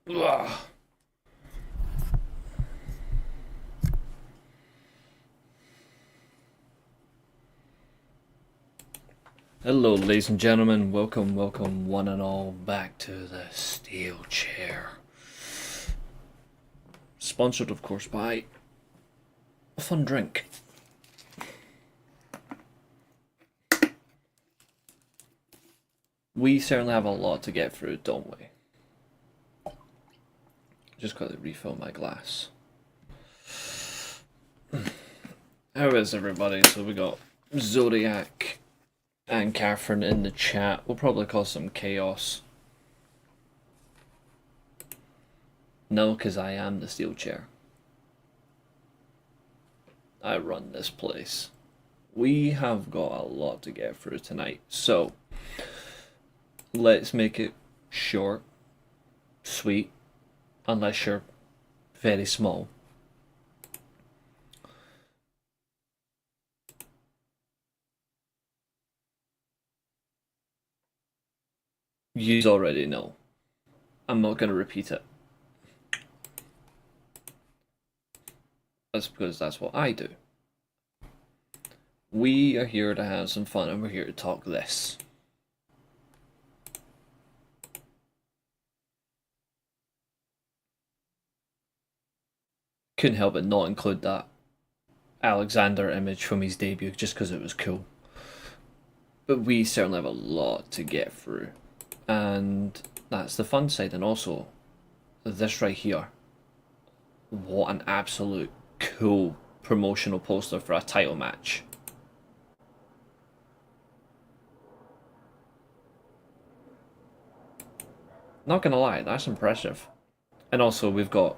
Ugh. Hello, ladies and gentlemen. Welcome, one and all, back to the Steelchair. Sponsored, of course, by a fun drink. We certainly have a lot to get through, don't we? Just got to refill my glass. How is everybody? So we got Zodiac and Catherine in the chat. We'll probably cause some chaos. No, because I am the Steelchair. I run this place. We have got a lot to get through tonight, so let's make it short, sweet, unless you're very small. You already know. I'm not going to repeat it. That's because that's what I do. We are here to have some fun and we're here to talk this. Couldn't help but not include that Alexander image from his debut just because it was cool. But we certainly have a lot to get through. And that's the fun side. And also, this right here. What an absolute cool promotional poster for a title match. Not gonna lie, that's impressive. And also, we've got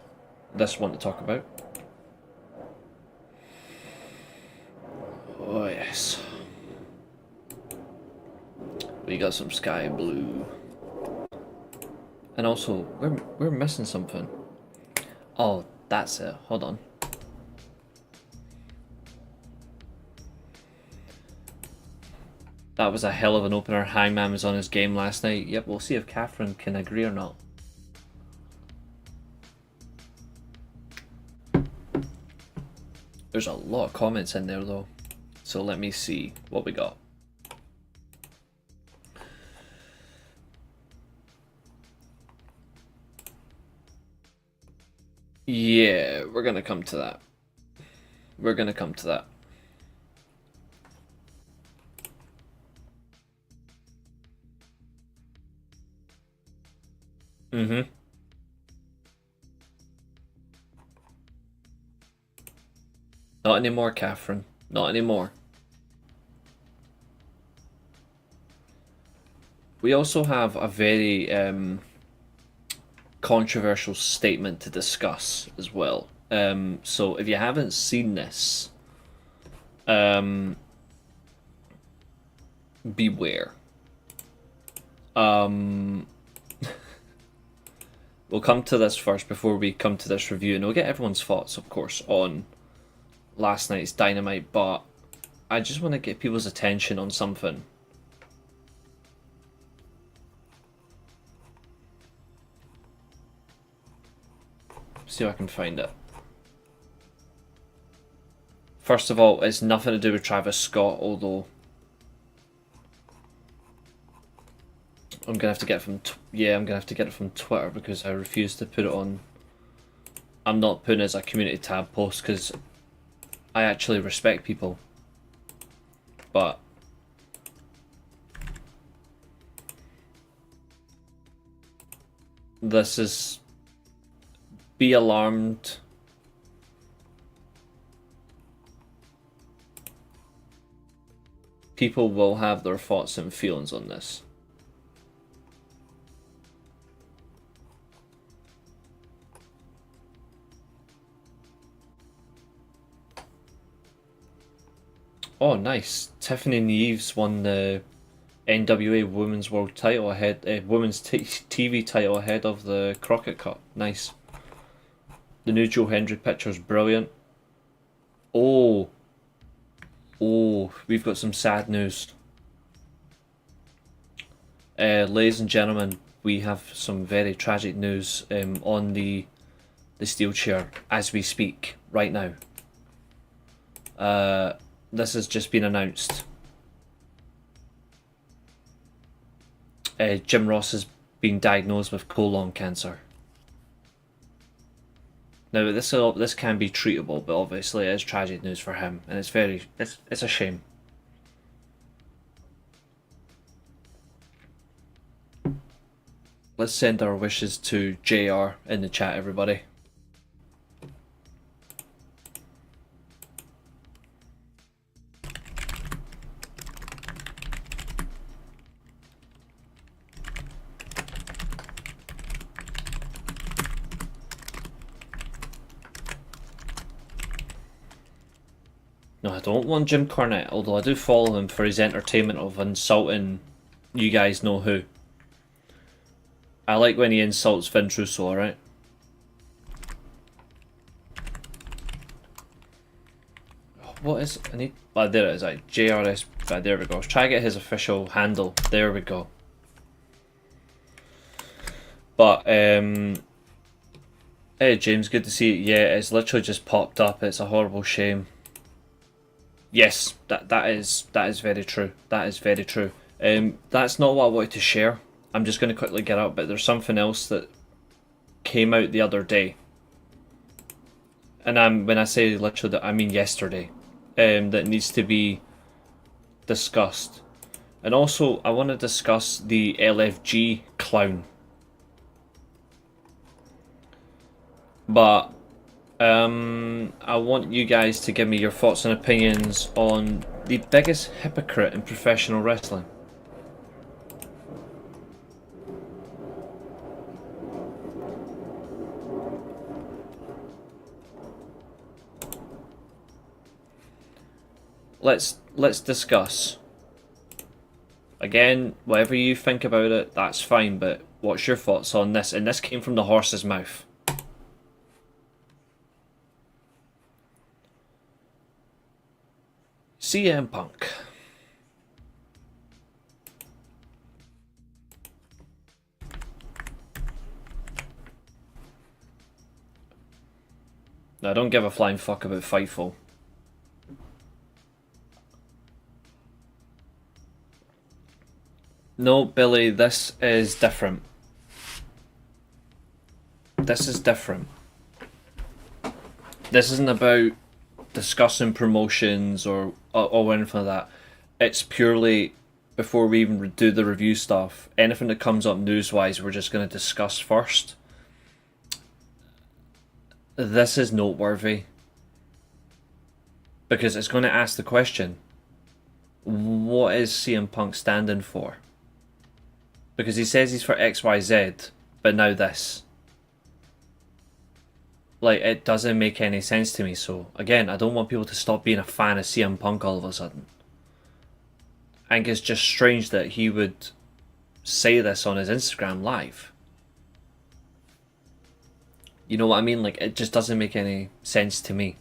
this one to talk about. Oh, yes. We got some sky blue. And also, we're missing something. Oh, that's it. Hold on. That was a hell of an opener. Hangman was on his game last night. Yep, we'll see if Catherine can agree or not. There's a lot of comments in there though. So let me see what we got. Yeah, we're gonna come to that. We're gonna come to that. Mm-hmm. Not anymore, Catherine. Not anymore. We also have a very controversial statement to discuss as well. So if you haven't seen this, beware. We'll come to this first before we come to this review, and we'll get everyone's thoughts, of course, on last night's Dynamite, but I just want to get people's attention on something. See if I can find it. First of all, it's nothing to do with Travis Scott, although I'm gonna have to get it from I'm gonna have to get it from Twitter because I refuse to put it on. I'm not putting it as a community tab post because I actually respect people, but this is be alarmed. People will have their thoughts and feelings on this. Oh, nice. Tiffany Neves won the NWA Women's World Title ahead, Women's TV title ahead of the Crockett Cup. Nice. The new Joe Hendry picture's brilliant. Oh, we've got some sad news. Ladies and gentlemen, we have some very tragic news on the Steelchair as we speak right now. This has just been announced. Jim Ross has been diagnosed with colon cancer. Now this can be treatable, but obviously it is tragic news for him, and it's a shame. Let's send our wishes to JR in the chat, everybody. No, I don't want Jim Cornette, although I do follow him for his entertainment of insulting you guys know who. I like when he insults Vince Russo, alright? What is... I need... Oh, there it is, like, JRS... there we go. Try to get his official handle. There we go. But, hey James, good to see you. Yeah, it's literally just popped up. It's a horrible shame. Yes, that is very true. That is very true. That's not what I wanted to share. I'm just going to quickly get out, but there's something else that came out the other day. And when I say literally, I mean yesterday. That needs to be discussed. And also, I want to discuss the LFG clown. But I want you guys to give me your thoughts and opinions on the biggest hypocrite in professional wrestling. Let's discuss. Again, whatever you think about it, that's fine, but what's your thoughts on this? And this came from the horse's mouth. CM Punk. Now, I don't give a flying fuck about Fightful. No, Billy, this is different. This is different. This isn't about discussing promotions or anything like that. It's purely, before we even do the review stuff, anything that comes up news-wise, we're just going to discuss first. This is noteworthy. Because it's going to ask the question, what is CM Punk standing for? Because he says he's for XYZ, but now this. Like, it doesn't make any sense to me, so, again, I don't want people to stop being a fan of CM Punk all of a sudden. I think it's just strange that he would say this on his Instagram live. You know what I mean? Like, it just doesn't make any sense to me.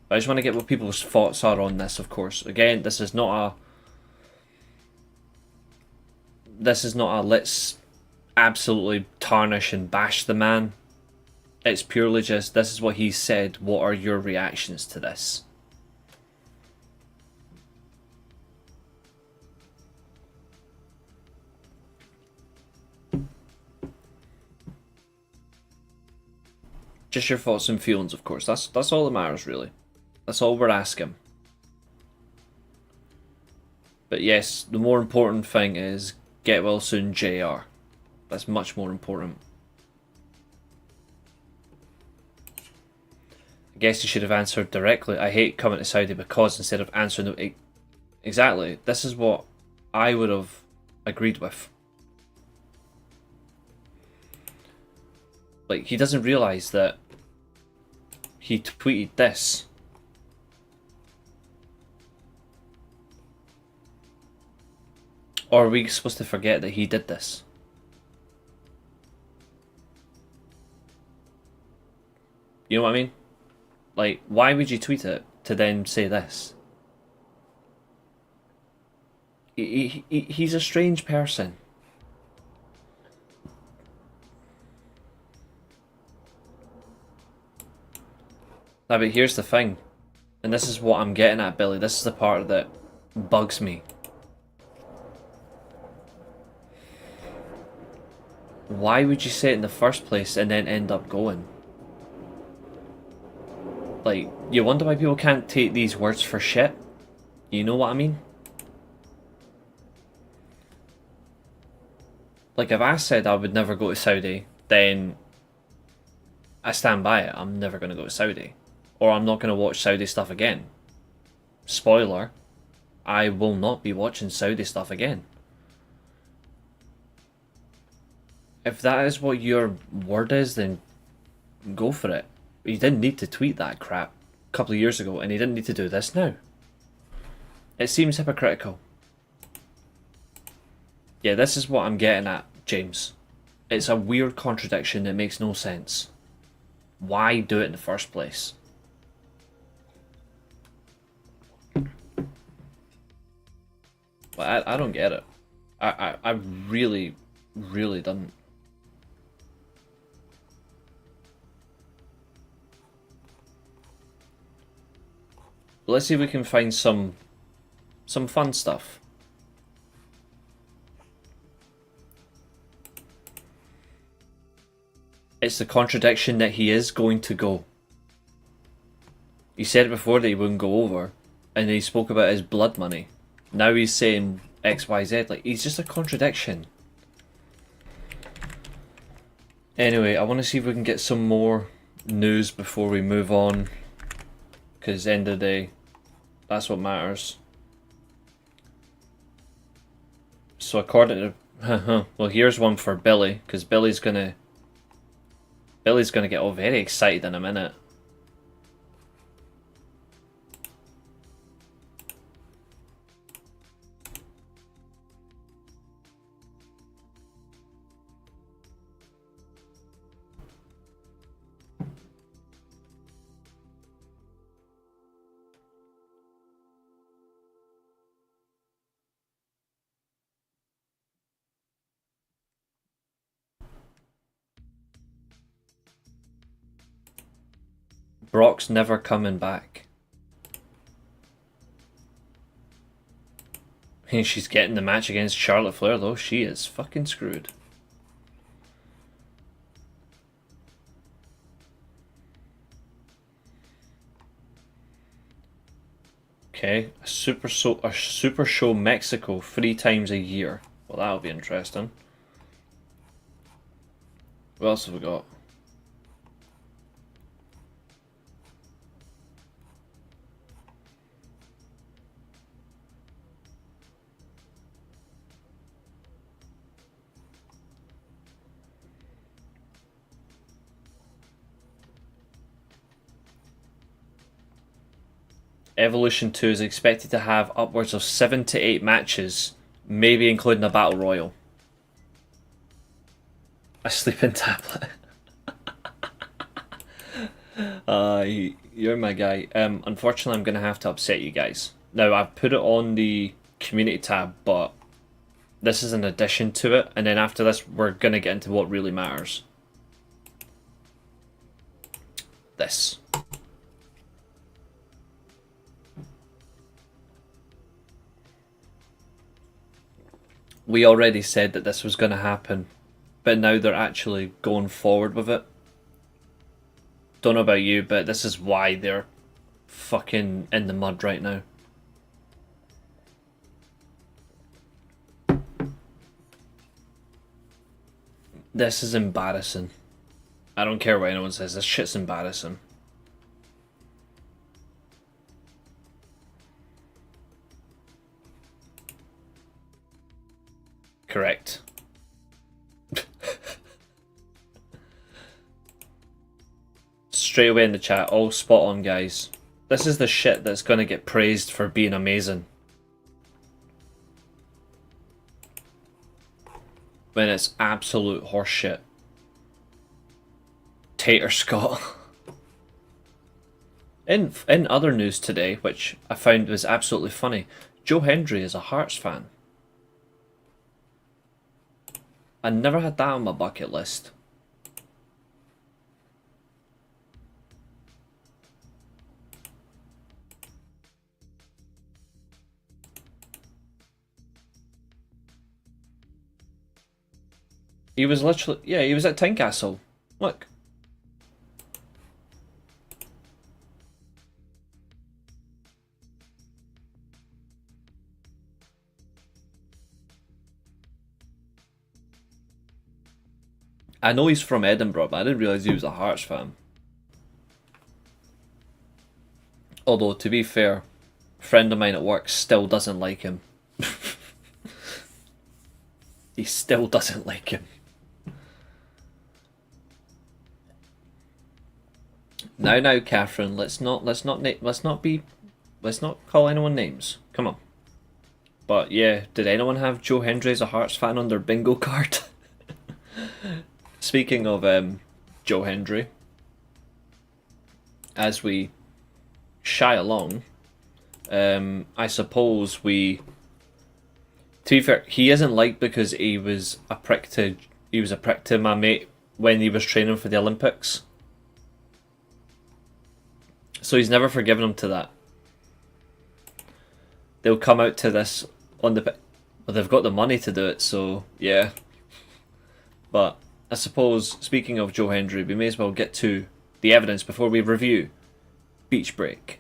But I just want to get what people's thoughts are on this, of course. Again, this is not a let's absolutely tarnish and bash the man. It's purely just, this is what he said, what are your reactions to this? Just your thoughts and feelings, of course. That's all that matters, really. That's all we're asking. But yes, the more important thing is get well soon, JR. That's much more important. I guess you should have answered directly. I hate coming to Saudi because, instead of answering the... Exactly. This is what I would have agreed with. Like, he doesn't realise that he tweeted this. Or are we supposed to forget that he did this? You know what I mean? Like, why would you tweet it to then say this? He's a strange person. Now, but here's the thing, and this is what I'm getting at, Billy. This is the part that bugs me. Why would you say it in the first place and then end up going? Like, you wonder why people can't take these words for shit? You know what I mean? Like, if I said I would never go to Saudi, then I stand by it. I'm never going to go to Saudi. Or I'm not going to watch Saudi stuff again. Spoiler, I will not be watching Saudi stuff again. If that is what your word is, then go for it. You didn't need to tweet that crap a couple of years ago, and you didn't need to do this now. It seems hypocritical. Yeah, this is what I'm getting at, James. It's a weird contradiction that makes no sense. Why do it in the first place? But I don't get it. I really, really don't. Let's see if we can find some fun stuff. It's the contradiction that he is going to go. He said before that he wouldn't go over, and he spoke about his blood money. Now he's saying XYZ. Like, he's just a contradiction. Anyway, I want to see if we can get some more news before we move on. Because end of the day, that's what matters. So according to... well, here's one for Billy, because Billy's gonna get all very excited in a minute. Brock's never coming back. And she's getting the match against Charlotte Flair, though. She is fucking screwed. Okay, a super show Mexico 3 times a year. Well, that'll be interesting. What else have we got? Evolution 2 is expected to have upwards of 7 to 8 matches, maybe including a battle royal. A sleeping tablet. You're my guy. Unfortunately, I'm going to have to upset you guys. Now, I've put it on the community tab, but this is an addition to it, and then after this, we're going to get into what really matters. This. We already said that this was going to happen, but now they're actually going forward with it. Don't know about you, but this is why they're fucking in the mud right now. This is embarrassing. I don't care what anyone says, this shit's embarrassing. Correct. Straight away in the chat, all spot on, guys. This is the shit that's gonna get praised for being amazing. When it's absolute horseshit. Tater Scott. In other news today, which I found was absolutely funny, Joe Hendry is a Hearts fan. I never had that on my bucket list. He was literally, yeah, he was at Tynecastle. Look. I know he's from Edinburgh, but I didn't realise he was a Hearts fan. Although, to be fair, a friend of mine at work still doesn't like him. He still doesn't like him. Now, Catherine, let's not call anyone names. Come on. But yeah, did anyone have Joe Hendry as a Hearts fan on their bingo card? Speaking of Joe Hendry, as we shy along, I suppose we. To be fair, he isn't liked because he was a prick to my mate when he was training for the Olympics. So he's never forgiven him to that. They'll come out to this on the. Well, they've got the money to do it, so yeah. But I suppose, speaking of Joe Hendry, we may as well get to the evidence before we review Beach Break.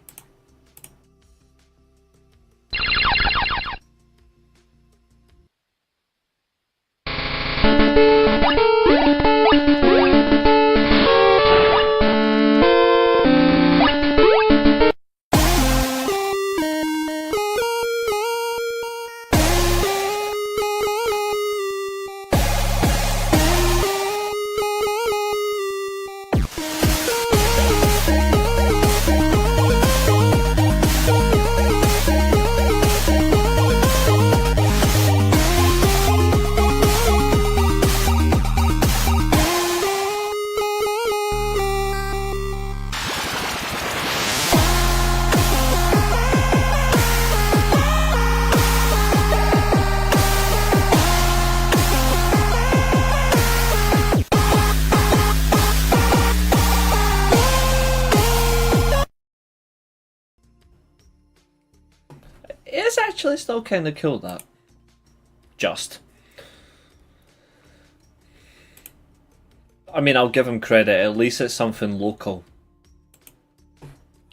It's actually still kind of cool, that. Just. I mean, I'll give him credit. At least it's something local.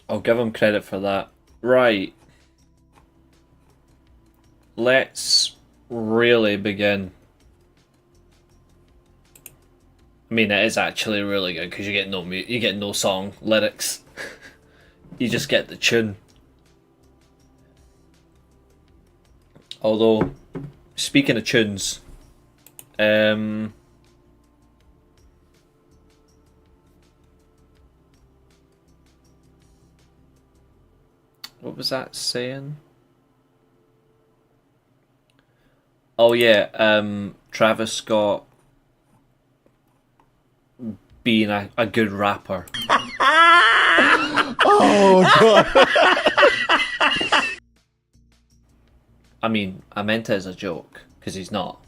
I'll give him credit for that. Right. Let's really begin. I mean, it is actually really good because you get no song lyrics. You just get the tune. Although, speaking of tunes, what was that saying? Oh yeah, Travis Scott being a good rapper. Oh god. I mean, I meant it as a joke, because he's not.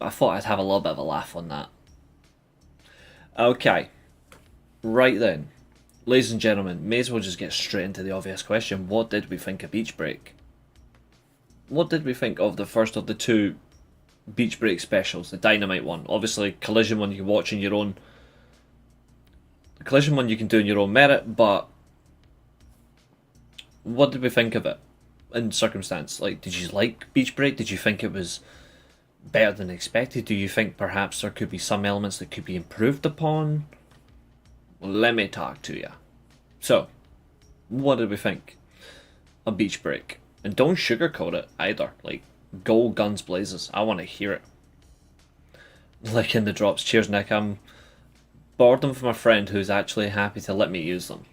I thought I'd have a little bit of a laugh on that. Okay. Right then. Ladies and gentlemen, may as well just get straight into the obvious question. What did we think of Beach Break? What did we think of the first of the two Beach Break specials? The Dynamite one. Obviously, Collision one you can watch in your own... The Collision one you can do in your own merit, but... What did we think of it? In circumstance, like, did you like Beach Break? Did you think it was better than expected? Do you think perhaps there could be some elements that could be improved upon? Well, let me talk to you. So, what did we think of Beach Break? And don't sugarcoat it either. Like, go guns blazes. I want to hear it. Like in the drops. Cheers, Nick. I'm borrowed them from a friend who's actually happy to let me use them.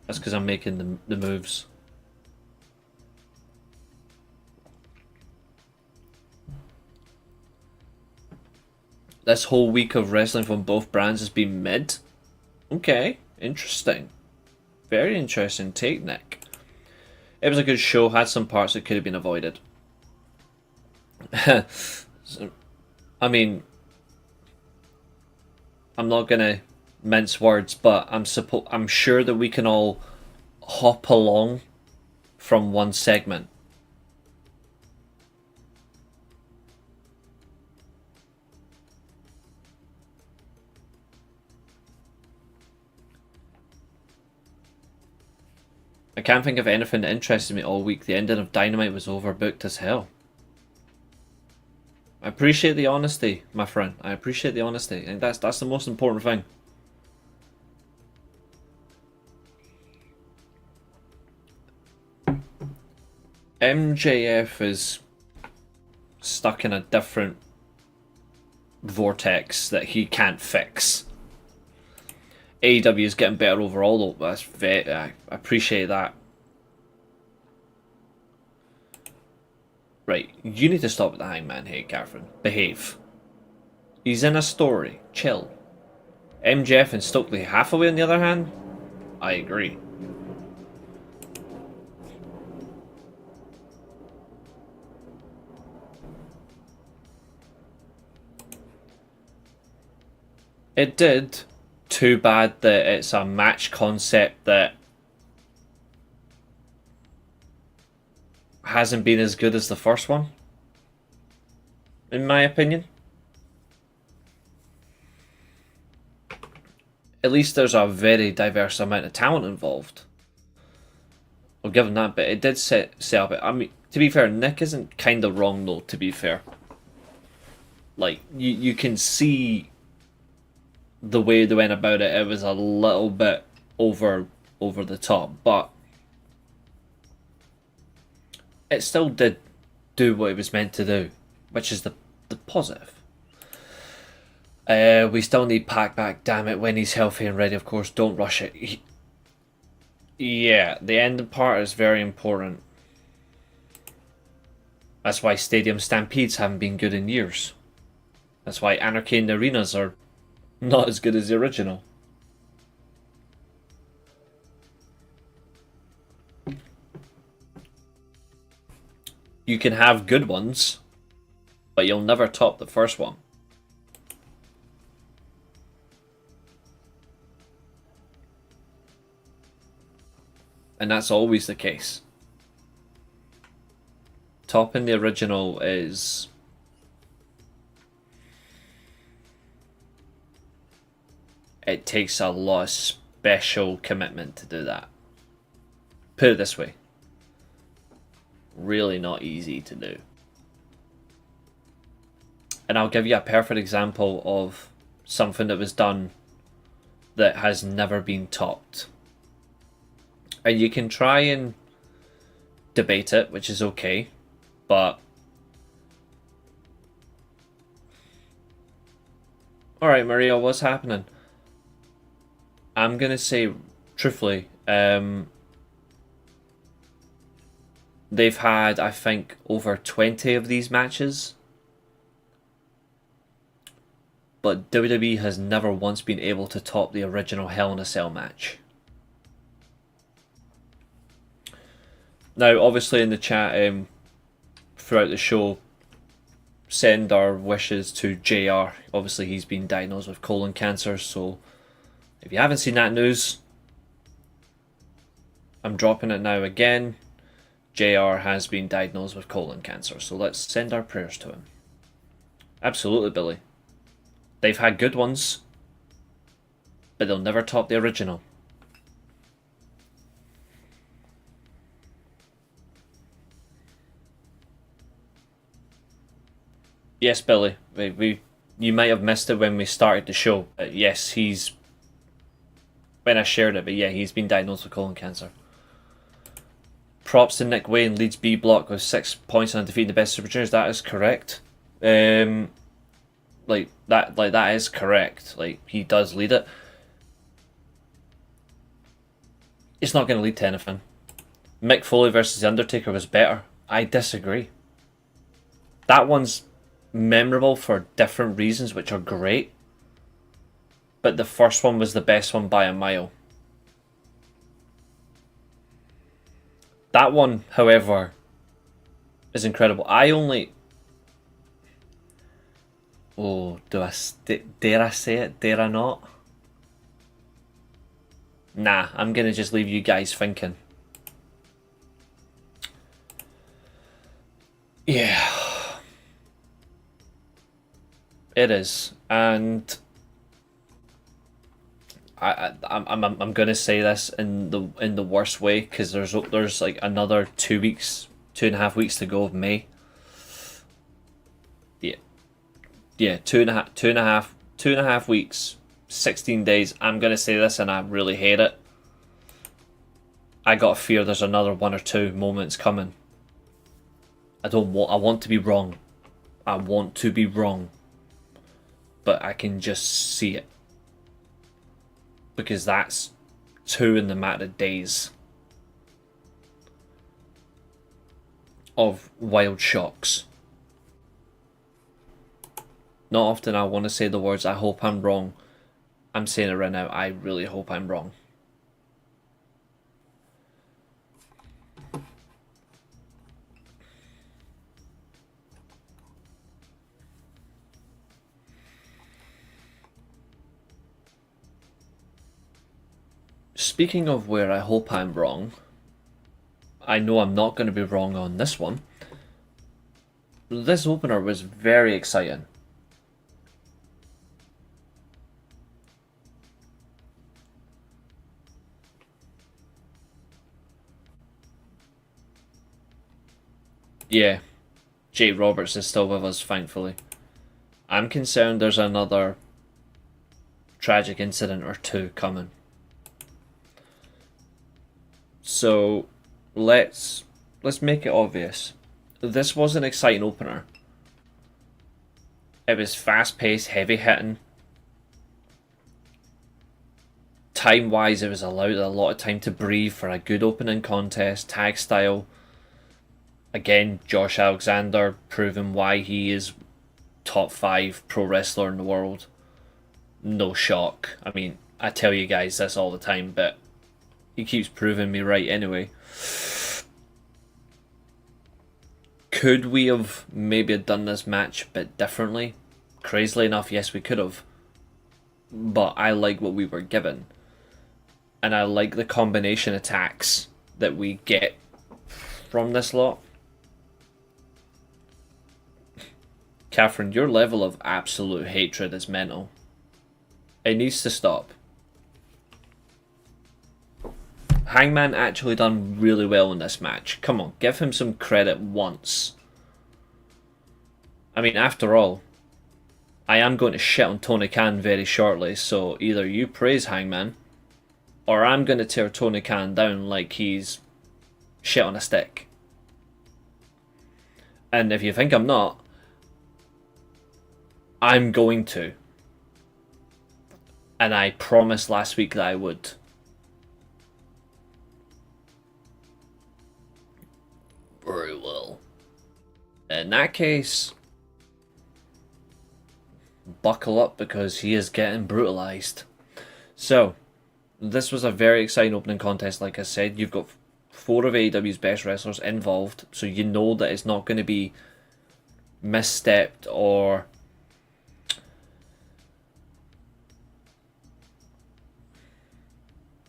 That's because I'm making the moves. This whole week of wrestling from both brands has been mid. Okay, interesting. Very interesting take, Nick. It was a good show, had some parts that could have been avoided. So, I mean, I'm not gonna mince words, but I'm sure that we can all hop along from one segment. I can't think of anything that interested me all week. The ending of Dynamite was overbooked as hell. I appreciate the honesty, my friend. I appreciate the honesty. I think that's the most important thing. MJF is stuck in a different vortex that he can't fix. AEW is getting better overall, though. I appreciate that. Right, you need to stop with the Hangman hate, Catherine. Behave. He's in a story. Chill. MJF and Stokely Hathaway, on the other hand, I agree. It did. Too bad that it's a match concept that hasn't been as good as the first one, in my opinion. At least there's a very diverse amount of talent involved. I'll give him that, but it did set up it. I mean, to be fair, Nick isn't kind of wrong though, to be fair. Like, you can see the way they went about it. It was a little bit over the top, but it still did do what it was meant to do, which is the positive. We still need Pac back, damn it, when he's healthy and ready, of course. Don't rush it. Yeah, the ending part is very important. That's why stadium stampedes haven't been good in years. That's why Anarchy in the arenas are not as good as the original. You can have good ones, but you'll never top the first one. And that's always the case. Topping the original is... it takes a lot of special commitment to do that. Put it this way. Really not easy to do. And I'll give you a perfect example of something that was done that has never been topped. And you can try and debate it, which is okay, but... Alright, Maria, what's happening? I'm going to say, truthfully, they've had, I think, over 20 of these matches. But WWE has never once been able to top the original Hell in a Cell match. Now, obviously in the chat, throughout the show, send our wishes to JR. Obviously he's been diagnosed with colon cancer, so if you haven't seen that news, I'm dropping it now again. JR has been diagnosed with colon cancer, so let's send our prayers to him. Absolutely, Billy. They've had good ones, but they'll never top the original. Yes, Billy. You might have missed it when we started the show. Yes, he's... when I shared it, but yeah, he's been diagnosed with colon cancer. Props to Nick Wayne, leads B block with 6 points on defeating the best Super Juniors. That is correct. That is correct. Like, he does lead it. It's not going to lead to anything. Mick Foley versus The Undertaker was better. I disagree. That one's memorable for different reasons, which are great. But the first one was the best one by a mile. That one, however, is incredible. Oh, dare I say it? Dare I not? Nah, I'm going to just leave you guys thinking. Yeah. It is. And I'm gonna say this in the worst way, because there's like another 2 weeks, 2.5 weeks to go of May. Yeah, yeah, 2.5 weeks, 16 days. I'm gonna say this, and I really hate it. I got a fear there's another one or two moments coming. I want to be wrong. I want to be wrong, but I can just see it, because that's two in the matter of days of wild shocks. Not often I want to say the words, I hope I'm wrong. I'm saying it right now, I really hope I'm wrong. Speaking of where I hope I'm wrong, I know I'm not going to be wrong on this one. This opener was very exciting. Yeah, Jay Roberts is still with us, thankfully. I'm concerned there's another tragic incident or two coming. So let's make it obvious. This was an exciting opener. It was fast paced, heavy hitting. Time wise, it was allowed a lot of time to breathe for a good opening contest, tag style. Again, Josh Alexander proving why he is top 5 pro wrestler in the world. No shock. I mean, I tell you guys this all the time, but he keeps proving me right anyway. Could we have maybe done this match a bit differently? Crazily enough, yes, we could have. But I like what we were given. And I like the combination attacks that we get from this lot. Catherine, your level of absolute hatred is mental. It needs to stop. Hangman actually done really well in this match. Come on, give him some credit once. I mean, after all, I am going to shit on Tony Khan very shortly, so either you praise Hangman, or I'm going to tear Tony Khan down like he's shit on a stick. And if you think I'm not, I'm going to. And I promised last week that I would. Very well. In that case, buckle up, because he is getting brutalized. So, this was a very exciting opening contest. Like I said, you've got 4 of AEW's best wrestlers involved, so you know that it's not going to be misstepped or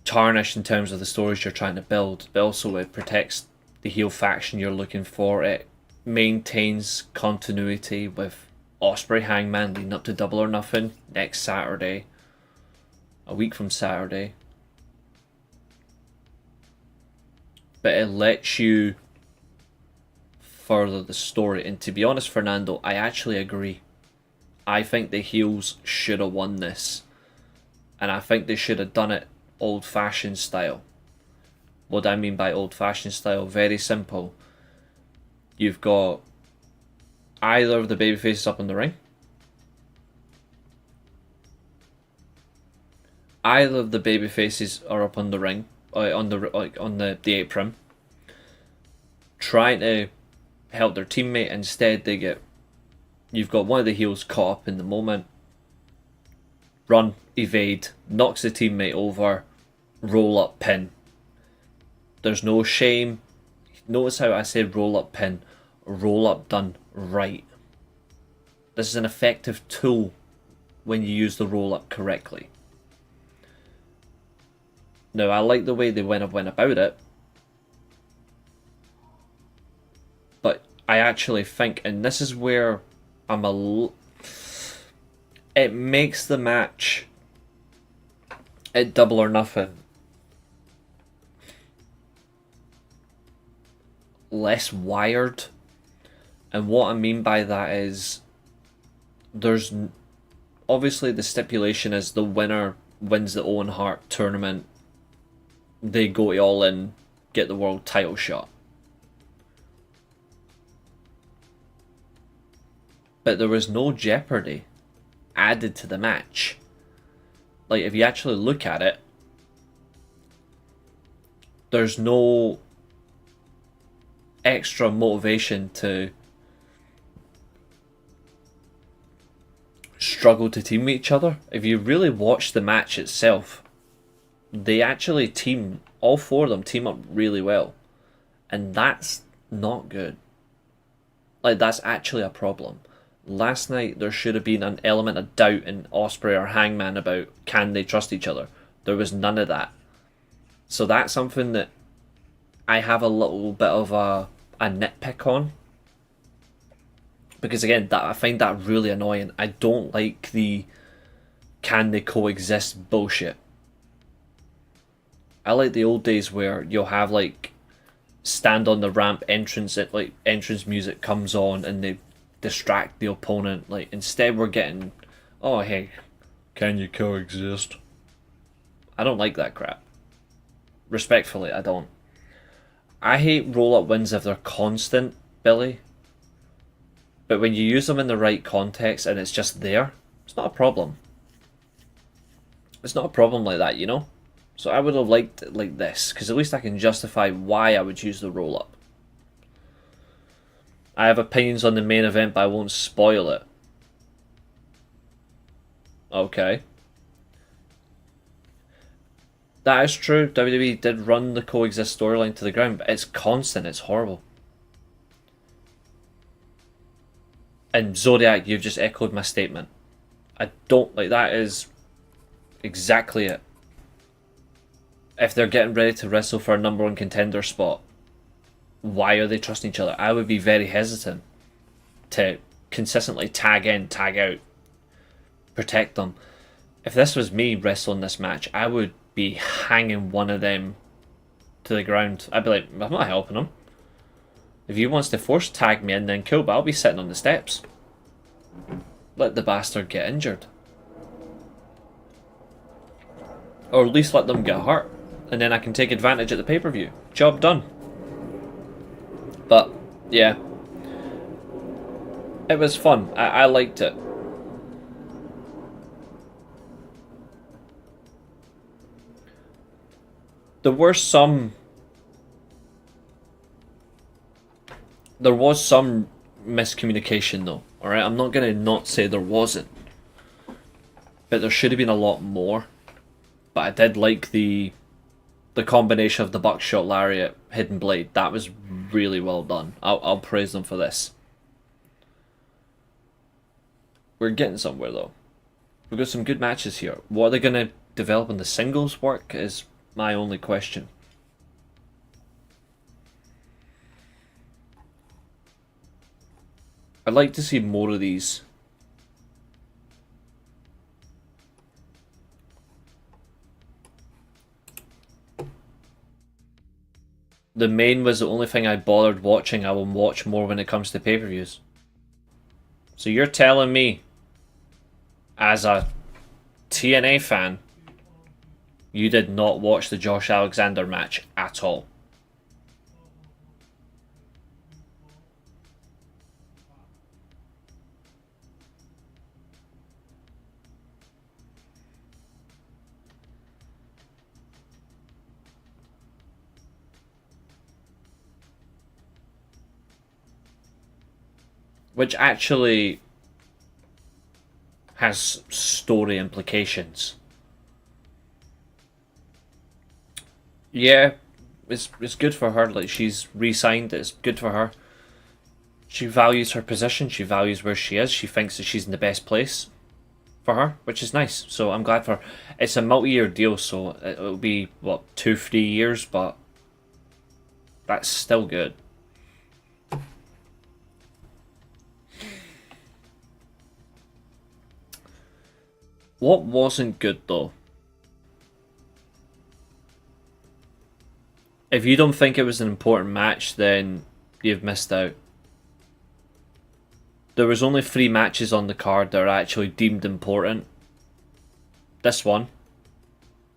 tarnished in terms of the stories you're trying to build, but also it protects the heel faction you're looking for. It maintains continuity with Ospreay Hangman leading up to Double or Nothing next Saturday, a week from Saturday. But it lets you further the story. And to be honest, Fernando, I actually agree. I think the heels should have won this. And I think they should have done it old-fashioned style. What do I mean by old-fashioned style? Very simple. You've got either of the babyfaces up in the ring. Either of the babyfaces are up on the ring, on the apron, trying to help their teammate. Instead, you've got one of the heels caught up in the moment. Run, evade, knocks the teammate over, roll up pin. There's no shame. Notice how I said roll up pin. Roll up done right. This is an effective tool when you use the roll up correctly. Now, I like the way they went about it, but I actually think, and this is where it makes the match at Double or Nothing, less wired. And what I mean by that is there's obviously the stipulation is the winner wins the Owen Hart tournament. They go to All In, get the world title shot. But there was no jeopardy added to the match. Like, if you actually look at it, there's no extra motivation to struggle to team with each other. If you really watch the match itself, they actually team, all four of them team up really well. And that's not good. Like, that's actually a problem. Last night, there should have been an element of doubt in Ospreay or Hangman about can they trust each other. There was none of that. So that's something that I have a little bit of a nitpick on. Because again, that I find that really annoying. I don't like the can they coexist bullshit. I like the old days where you'll have like stand on the ramp entrance, like entrance music comes on and they distract the opponent. Like, instead we're getting, oh hey, can you coexist? I don't like that crap. Respectfully, I don't. I hate roll-up wins if they're constant, Billy. But when you use them in the right context and it's just there, it's not a problem. It's not a problem like that, you know? So I would have liked it like this, because at least I can justify why I would use the roll-up. I have opinions on the main event, but I won't spoil it. Okay. That is true. WWE did run the coexist storyline to the ground, but it's constant. It's horrible. And Zodiac, you've just echoed my statement. I don't like that. Is exactly it. If they're getting ready to wrestle for a number one contender spot, why are they trusting each other? I would be very hesitant to consistently tag in, tag out, protect them. If this was me wrestling this match, I would be hanging one of them to the ground. I'd be like, I'm not helping him. If he wants to force tag me in, then cool, but I'll be sitting on the steps. Let the bastard get injured. Or at least let them get hurt. And then I can take advantage at the pay-per-view. Job done. But, yeah. It was fun. I liked it. There were some... There was some miscommunication though. Alright, I'm not going to not say there wasn't. But there should have been a lot more. But I did like the combination of the buckshot lariat, hidden blade. That was really well done. I'll praise them for this. We're getting somewhere though. We've got some good matches here. What are they going to develop in the singles work is my only question. I'd like to see more of these. The main was the only thing I bothered watching. I will watch more when it comes to pay-per-views. So you're telling me, as a TNA fan, you did not watch the Josh Alexander match at all? Which actually has story implications. Yeah, it's good for her. Like, she's re-signed. It's good for her. She values her position. She values where she is. She thinks that she's in the best place for her, which is nice. So I'm glad for her. It's a multi-year deal, so it'll be, what, 2-3 years, but that's still good. What wasn't good though If you don't think it was an important match, then you've missed out. There was only 3 matches on the card that are actually deemed important. This one,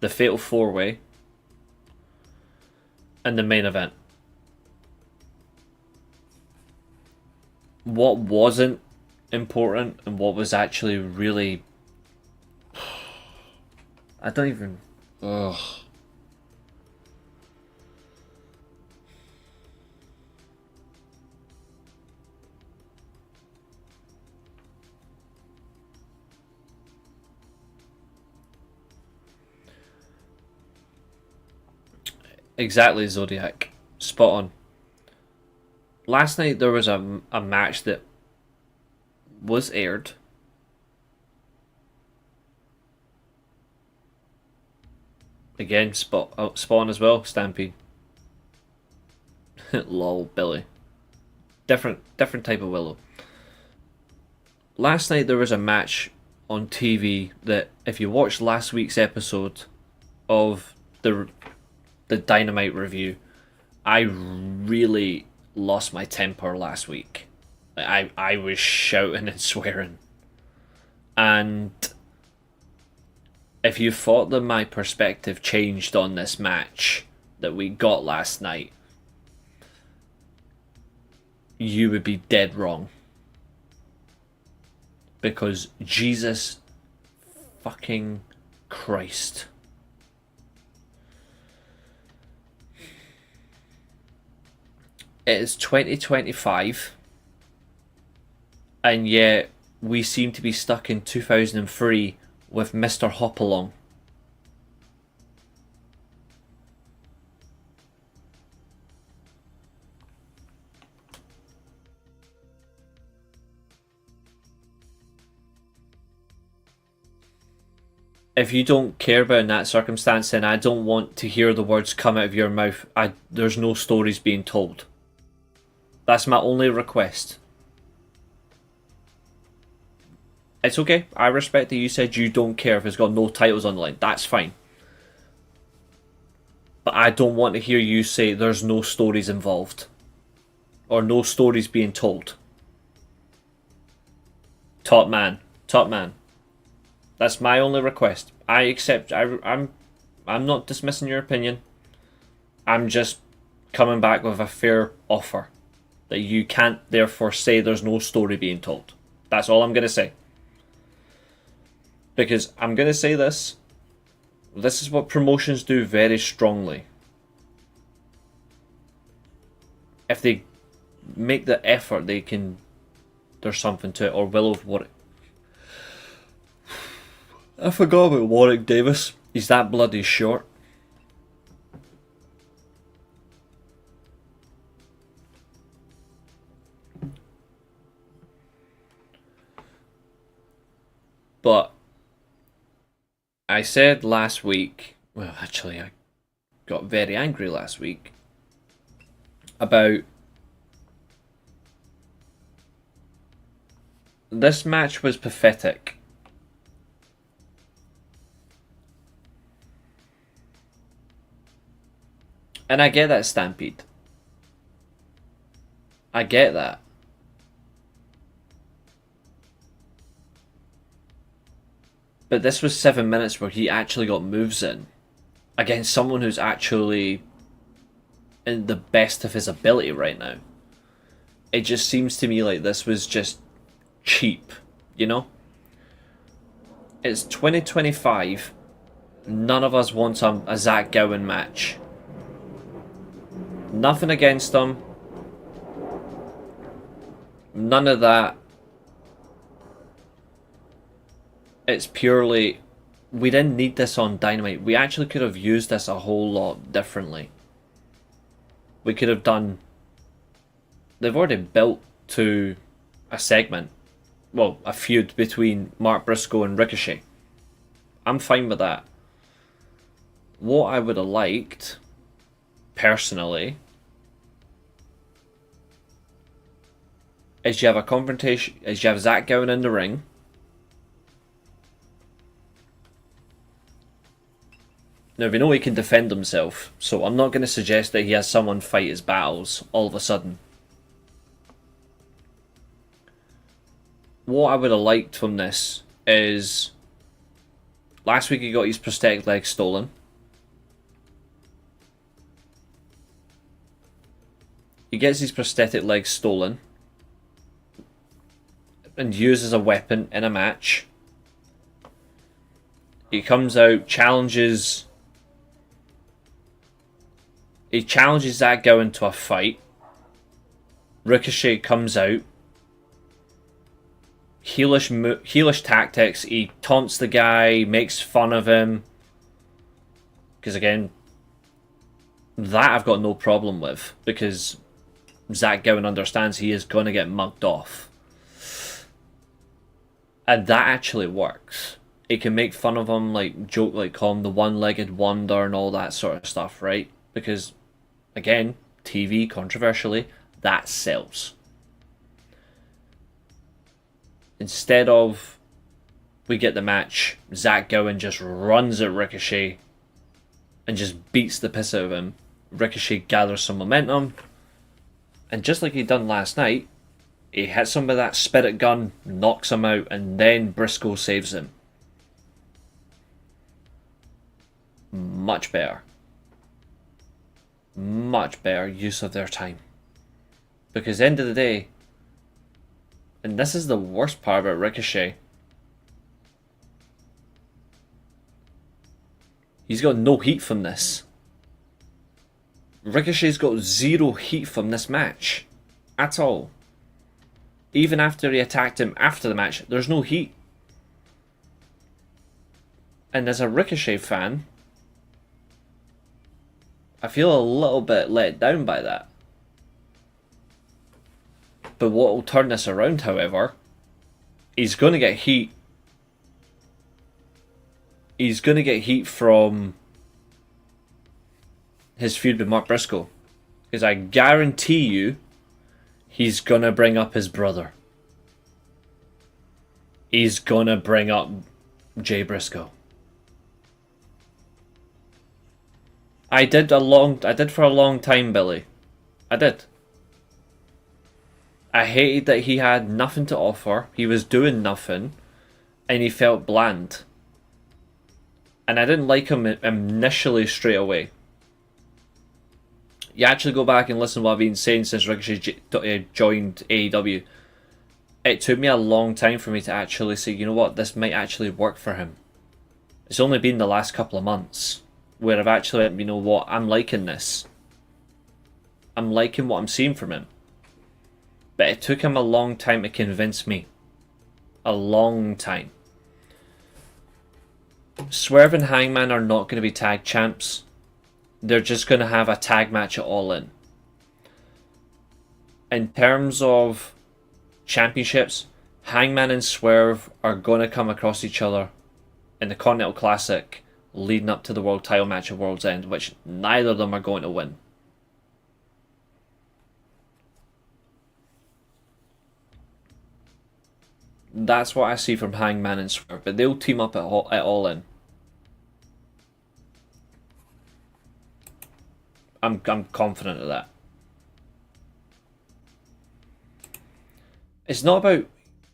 the Fatal 4-Way, and the main event. What wasn't important and what was actually really... I don't even... Ugh. Exactly, Zodiac. Spot on. Last night there was a match that was aired. Again, spot on as well, Stampede. Lol, Billy. Different type of Willow. Last night there was a match on TV that, if you watched last week's episode of the Dynamite review, I really lost my temper last week. I was shouting and swearing. And if you thought that my perspective changed on this match that we got last night, you would be dead wrong. Because Jesus fucking Christ. It is 2025, and yet we seem to be stuck in 2003 with Mr. Hopalong. If you don't care about in that circumstance, then I don't want to hear the words come out of your mouth. There's no stories being told. That's my only request. It's okay. I respect that you said you don't care if it's got no titles on the line. That's fine. But I don't want to hear you say there's no stories involved. Or no stories being told. Top man. Top man. That's my only request. I accept. I'm not dismissing your opinion. I'm just coming back with a fair offer. That you can't therefore say there's no story being told. That's all I'm going to say. Because I'm going to say this. This is what promotions do very strongly. If they make the effort, they can... There's something to it. Or Will of Warwick. I forgot about Warwick Davis. He's that bloody short. But I said last week, well, actually, I got very angry last week about this match was pathetic. And I get that, Stampede. I get that. But this was 7 minutes where he actually got moves in against someone who's actually in the best of his ability right now. It just seems to me like this was just cheap, you know? It's 2025. None of us wants a Zach Gowen match. Nothing against him. None of that. It's purely, we didn't need this on Dynamite. We actually could have used this a whole lot differently. We could have done... They've already built to a segment. Well, a feud between Mark Briscoe and Ricochet. I'm fine with that. What I would have liked, personally, is you have a confrontation, is you have Zach Gowen in the ring. Now, we know he can defend himself, so I'm not going to suggest that he has someone fight his battles all of a sudden. What I would have liked from this is... last week he got his prosthetic leg stolen. He gets his prosthetic leg stolen and used as a weapon in a match. He comes out, challenges... he challenges Zach Gowen to a fight. Ricochet comes out. Heelish tactics. He taunts the guy, makes fun of him. Because again, that I've got no problem with. Because Zach Gowen understands he is going to get mugged off. And that actually works. He can make fun of him, like joke, like call him the one-legged wonder and all that sort of stuff, right? Because, again, TV, controversially, that sells. Instead of we get the match, Zach Gowen just runs at Ricochet and just beats the piss out of him. Ricochet gathers some momentum, and just like he done last night, he hits him with that spirit gun, knocks him out, and then Briscoe saves him. Much better. Much better use of their time. Because at the end of the day, and this is the worst part about Ricochet, he's got no heat from this. Ricochet's got zero heat from this match. At all. Even after he attacked him after the match, there's no heat. And as a Ricochet fan, I feel a little bit let down by that. But what will turn this around, however, he's going to get heat. He's going to get heat from his feud with Mark Briscoe. Because I guarantee you, he's going to bring up his brother. He's going to bring up Jay Briscoe. I did for a long time, Billy. I did. I hated that he had nothing to offer. He was doing nothing. And he felt bland. And I didn't like him initially straight away. You actually go back and listen to what I've been saying since Ricochet joined AEW. It took me a long time for me to actually say, you know what, this might actually work for him. It's only been the last couple of months where I've actually went, you know what, I'm liking this. I'm liking what I'm seeing from him. But it took him a long time to convince me. A long time. Swerve and Hangman are not going to be tag champs. They're just going to have a tag match at All In. In terms of championships, Hangman and Swerve are going to come across each other in the Continental Classic leading up to the World Title match at World's End, which neither of them are going to win. That's what I see from Hangman and Swerve, but they'll team up at All In. I'm confident of that. It's not about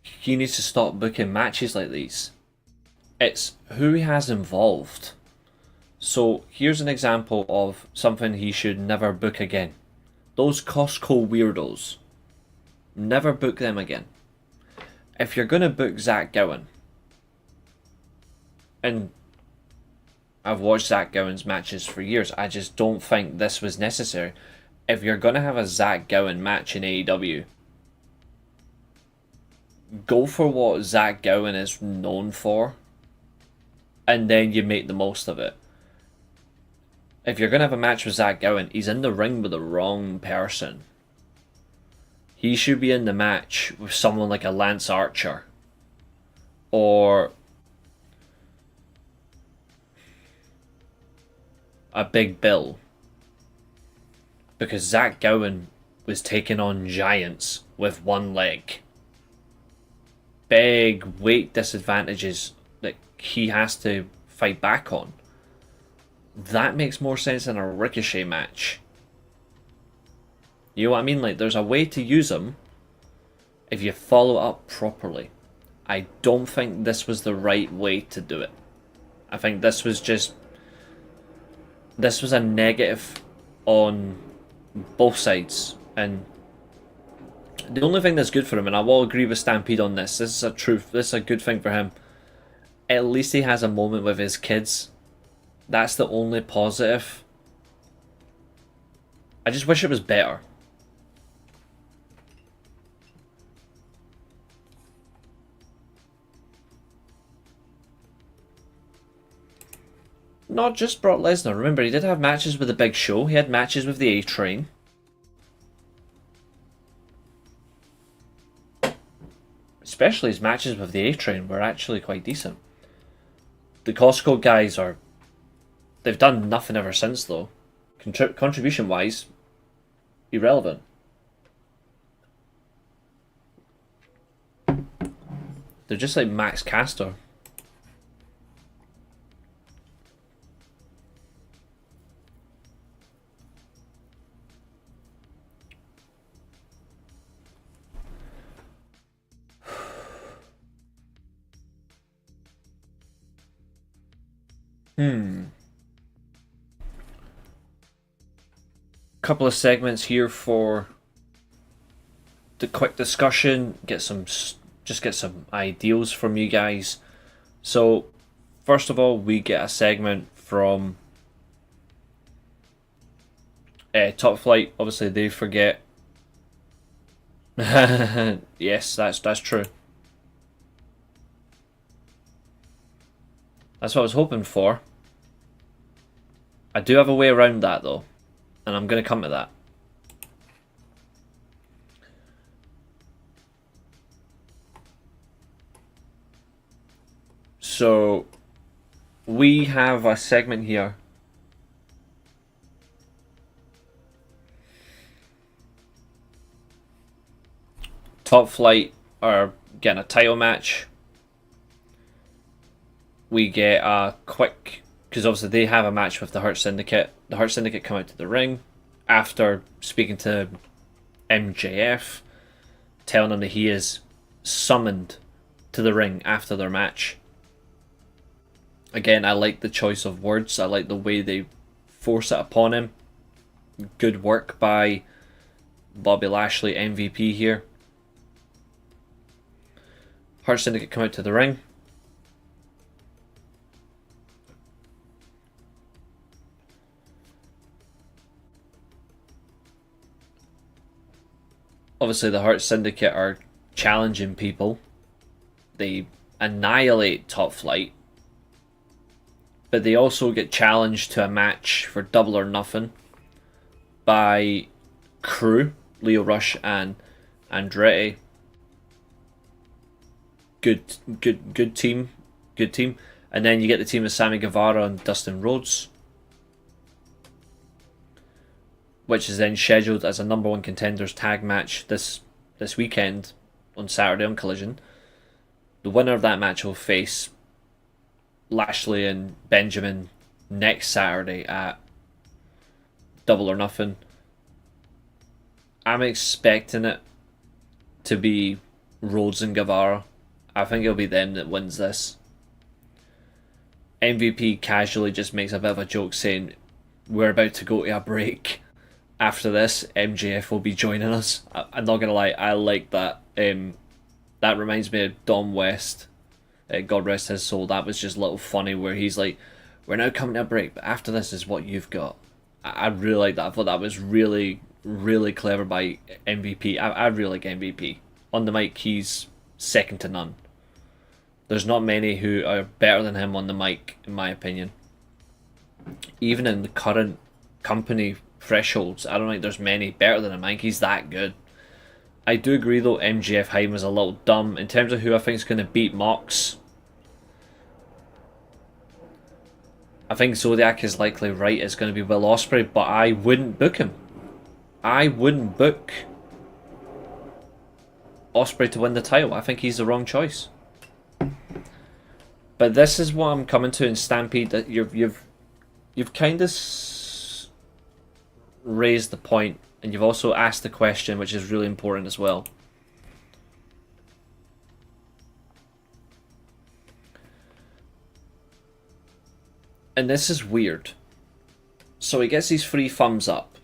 he needs to stop booking matches like these. It's who he has involved. So here's an example of something he should never book again. Those Costco weirdos. Never book them again. If you're going to book Zach Gowen, and I've watched Zach Gowen's matches for years, I just don't think this was necessary. If you're going to have a Zach Gowen match in AEW, go for what Zach Gowen is known for, and then you make the most of it. If you're going to have a match with Zach Gowen, he's in the ring with the wrong person. He should be in the match with someone like a Lance Archer. Or a Big Bill. Because Zach Gowen was taking on giants with one leg. Big weight disadvantages that he has to fight back on. that makes more sense than a Ricochet match. You know what I mean? Like, there's a way to use them if you follow it up properly. I don't think this was the right way to do it. I think this was a negative on both sides, and the only thing that's good for him, and I will agree with Stampede on this is a truth, this is a good thing for him, at least he has a moment with his kids. That's the only positive. I just wish it was better. Not just Brock Lesnar. Remember, he did have matches with the Big Show. He had matches with the A-Train. Especially his matches with the A-Train were actually quite decent. The Costco guys are... They've done nothing ever since, though. Contribution-wise, irrelevant. They're just like Max Caster. Couple of segments here for the quick discussion. Get some ideals from you guys. So, first of all, we get a segment from Top Flight. Obviously, they forget. Yes, that's true. That's what I was hoping for. I do have a way around that, though, and I'm going to come to that. So, we have a segment here. Top Flight are getting a title match. We get a quick... Because obviously they have a match with the Hurt Syndicate. The Hurt Syndicate come out to the ring after speaking to MJF, telling him that he is summoned to the ring after their match. Again, I like the choice of words. I like the way they force it upon him. Good work by Bobby Lashley, MVP here. Hurt Syndicate come out to the ring. Obviously, the Hurt Syndicate are challenging people. They annihilate Top Flight. But they also get challenged to a match for Double or Nothing by Crew, Leo Rush and Andretti. Good team. And then you get the team of Sammy Guevara and Dustin Rhodes, which is then scheduled as a number one contenders tag match this weekend on Saturday on Collision. The winner of that match will face Lashley and Benjamin next Saturday at Double or Nothing. I'm expecting it to be Rhodes and Guevara. I think it'll be them that wins this. MVP casually just makes a bit of a joke saying, we're about to go to a break. After this, MJF will be joining us. I'm not going to lie, I like that. That reminds me of Dom West. God rest his soul. That was just a little funny where he's like, we're now coming to a break, but after this is what you've got. I really like that. I thought that was really, really clever by MVP. I really like MVP. On the mic, he's second to none. There's not many who are better than him on the mic, in my opinion. Even in the current company thresholds, I don't think there's many better than him. I think he's that good. I do agree though, MJF Hyde was a little dumb. In terms of who I think is going to beat Mox, I think Zodiac is likely right. It's going to be Will Ospreay, but I wouldn't book him. I wouldn't book Ospreay to win the title. I think he's the wrong choice. But this is what I'm coming to in Stampede. That you've you've kind of raised the point, and you've also asked the question, which is really important as well. And this is weird. So he gets these 3 thumbs up.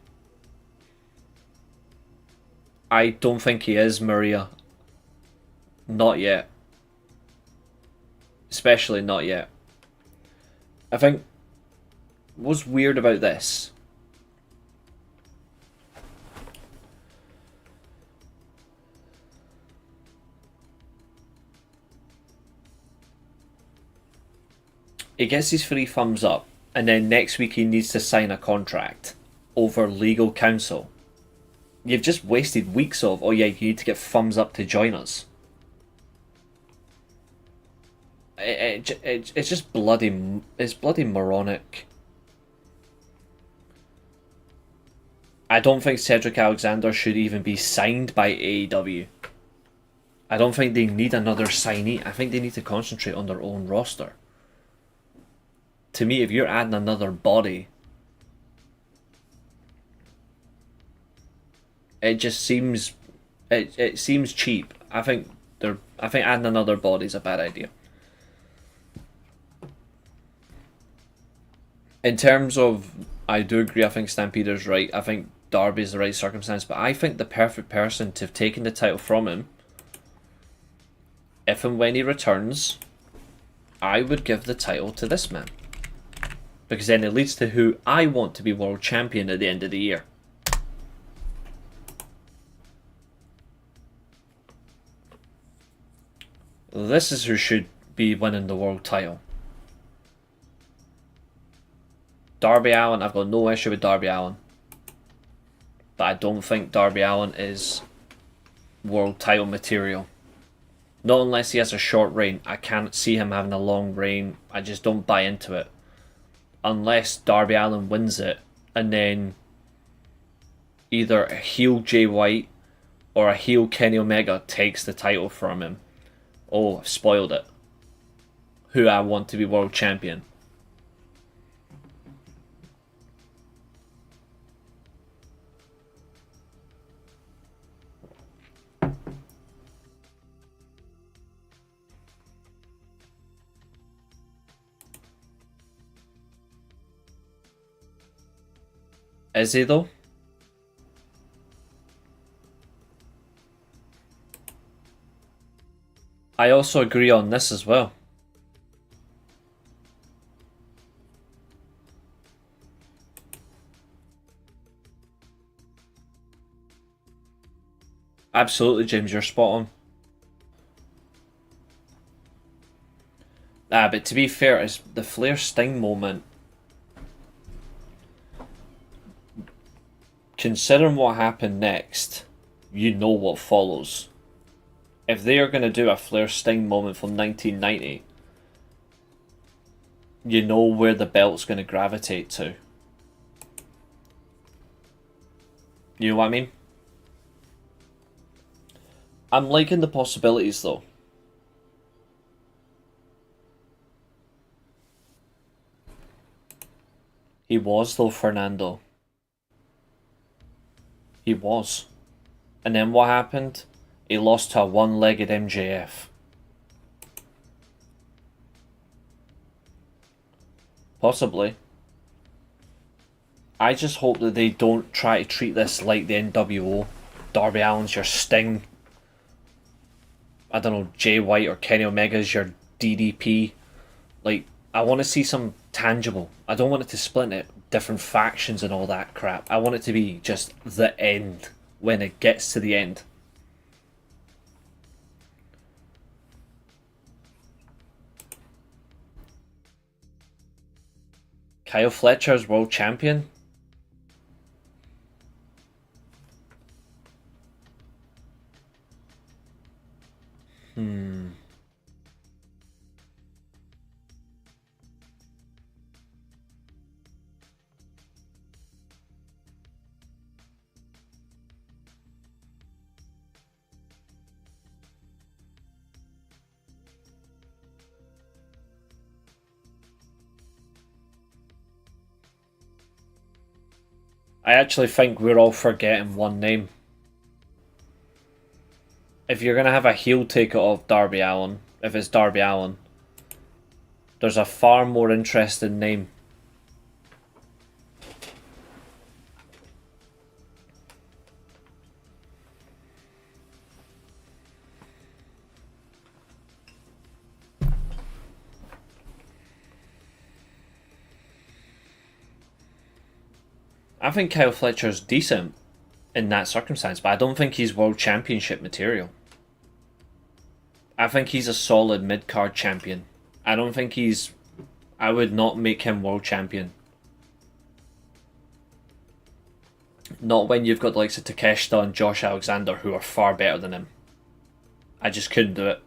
I don't think he is Maria. Not yet. Especially not yet. I think what's weird about this he gets his 3 thumbs up, and then next week he needs to sign a contract over legal counsel. You've just wasted weeks of, oh yeah, you need to get thumbs up to join us. It's just bloody, it's bloody moronic. I don't think Cedric Alexander should even be signed by AEW. I don't think they need another signee. I think they need to concentrate on their own roster. To me, if you're adding another body, it just seems it seems cheap. I think adding another body is a bad idea. In terms of, I do agree. I think Stampeder's right. I think Darby's the right circumstance, but I think the perfect person to have taken the title from him, if and when he returns, I would give the title to this man. Because then it leads to who I want to be world champion at the end of the year. This is who should be winning the world title. Darby Allin, I've got no issue with Darby Allin. But I don't think Darby Allin is world title material. Not unless he has a short reign. I can't see him having a long reign. I just don't buy into it. Unless Darby Allin wins it, and then either a heel Jay White or a heel Kenny Omega takes the title from him. Oh, I've spoiled it. Who I want to be world champion. Is he though? I also agree on this as well. Absolutely, James, you're spot on. But to be fair, it's the Flair Sting moment. Considering what happened next, you know what follows. If they are going to do a Flair Sting moment from 1990, you know where the belt's going to gravitate to. You know what I mean? I'm liking the possibilities though. He was though, Fernando. He was. And then what happened? He lost to a one-legged MJF. Possibly. I just hope that they don't try to treat this like the NWO. Darby Allin's your Sting. I don't know, Jay White or Kenny Omega's your DDP. Like, I want to see some tangible. I don't want it to split into different factions and all that crap. I want it to be just the end when it gets to the end. Kyle Fletcher's world champion? I actually think we're all forgetting one name. If you're going to have a heel take it off Darby Allin, if it's Darby Allin, there's a far more interesting name. I think Kyle Fletcher's decent in that circumstance, but I don't think he's world championship material. I think he's a solid mid-card champion. I don't think he's... I would not make him world champion. Not when you've got the likes of Takeshita and Josh Alexander who are far better than him. I just couldn't do it.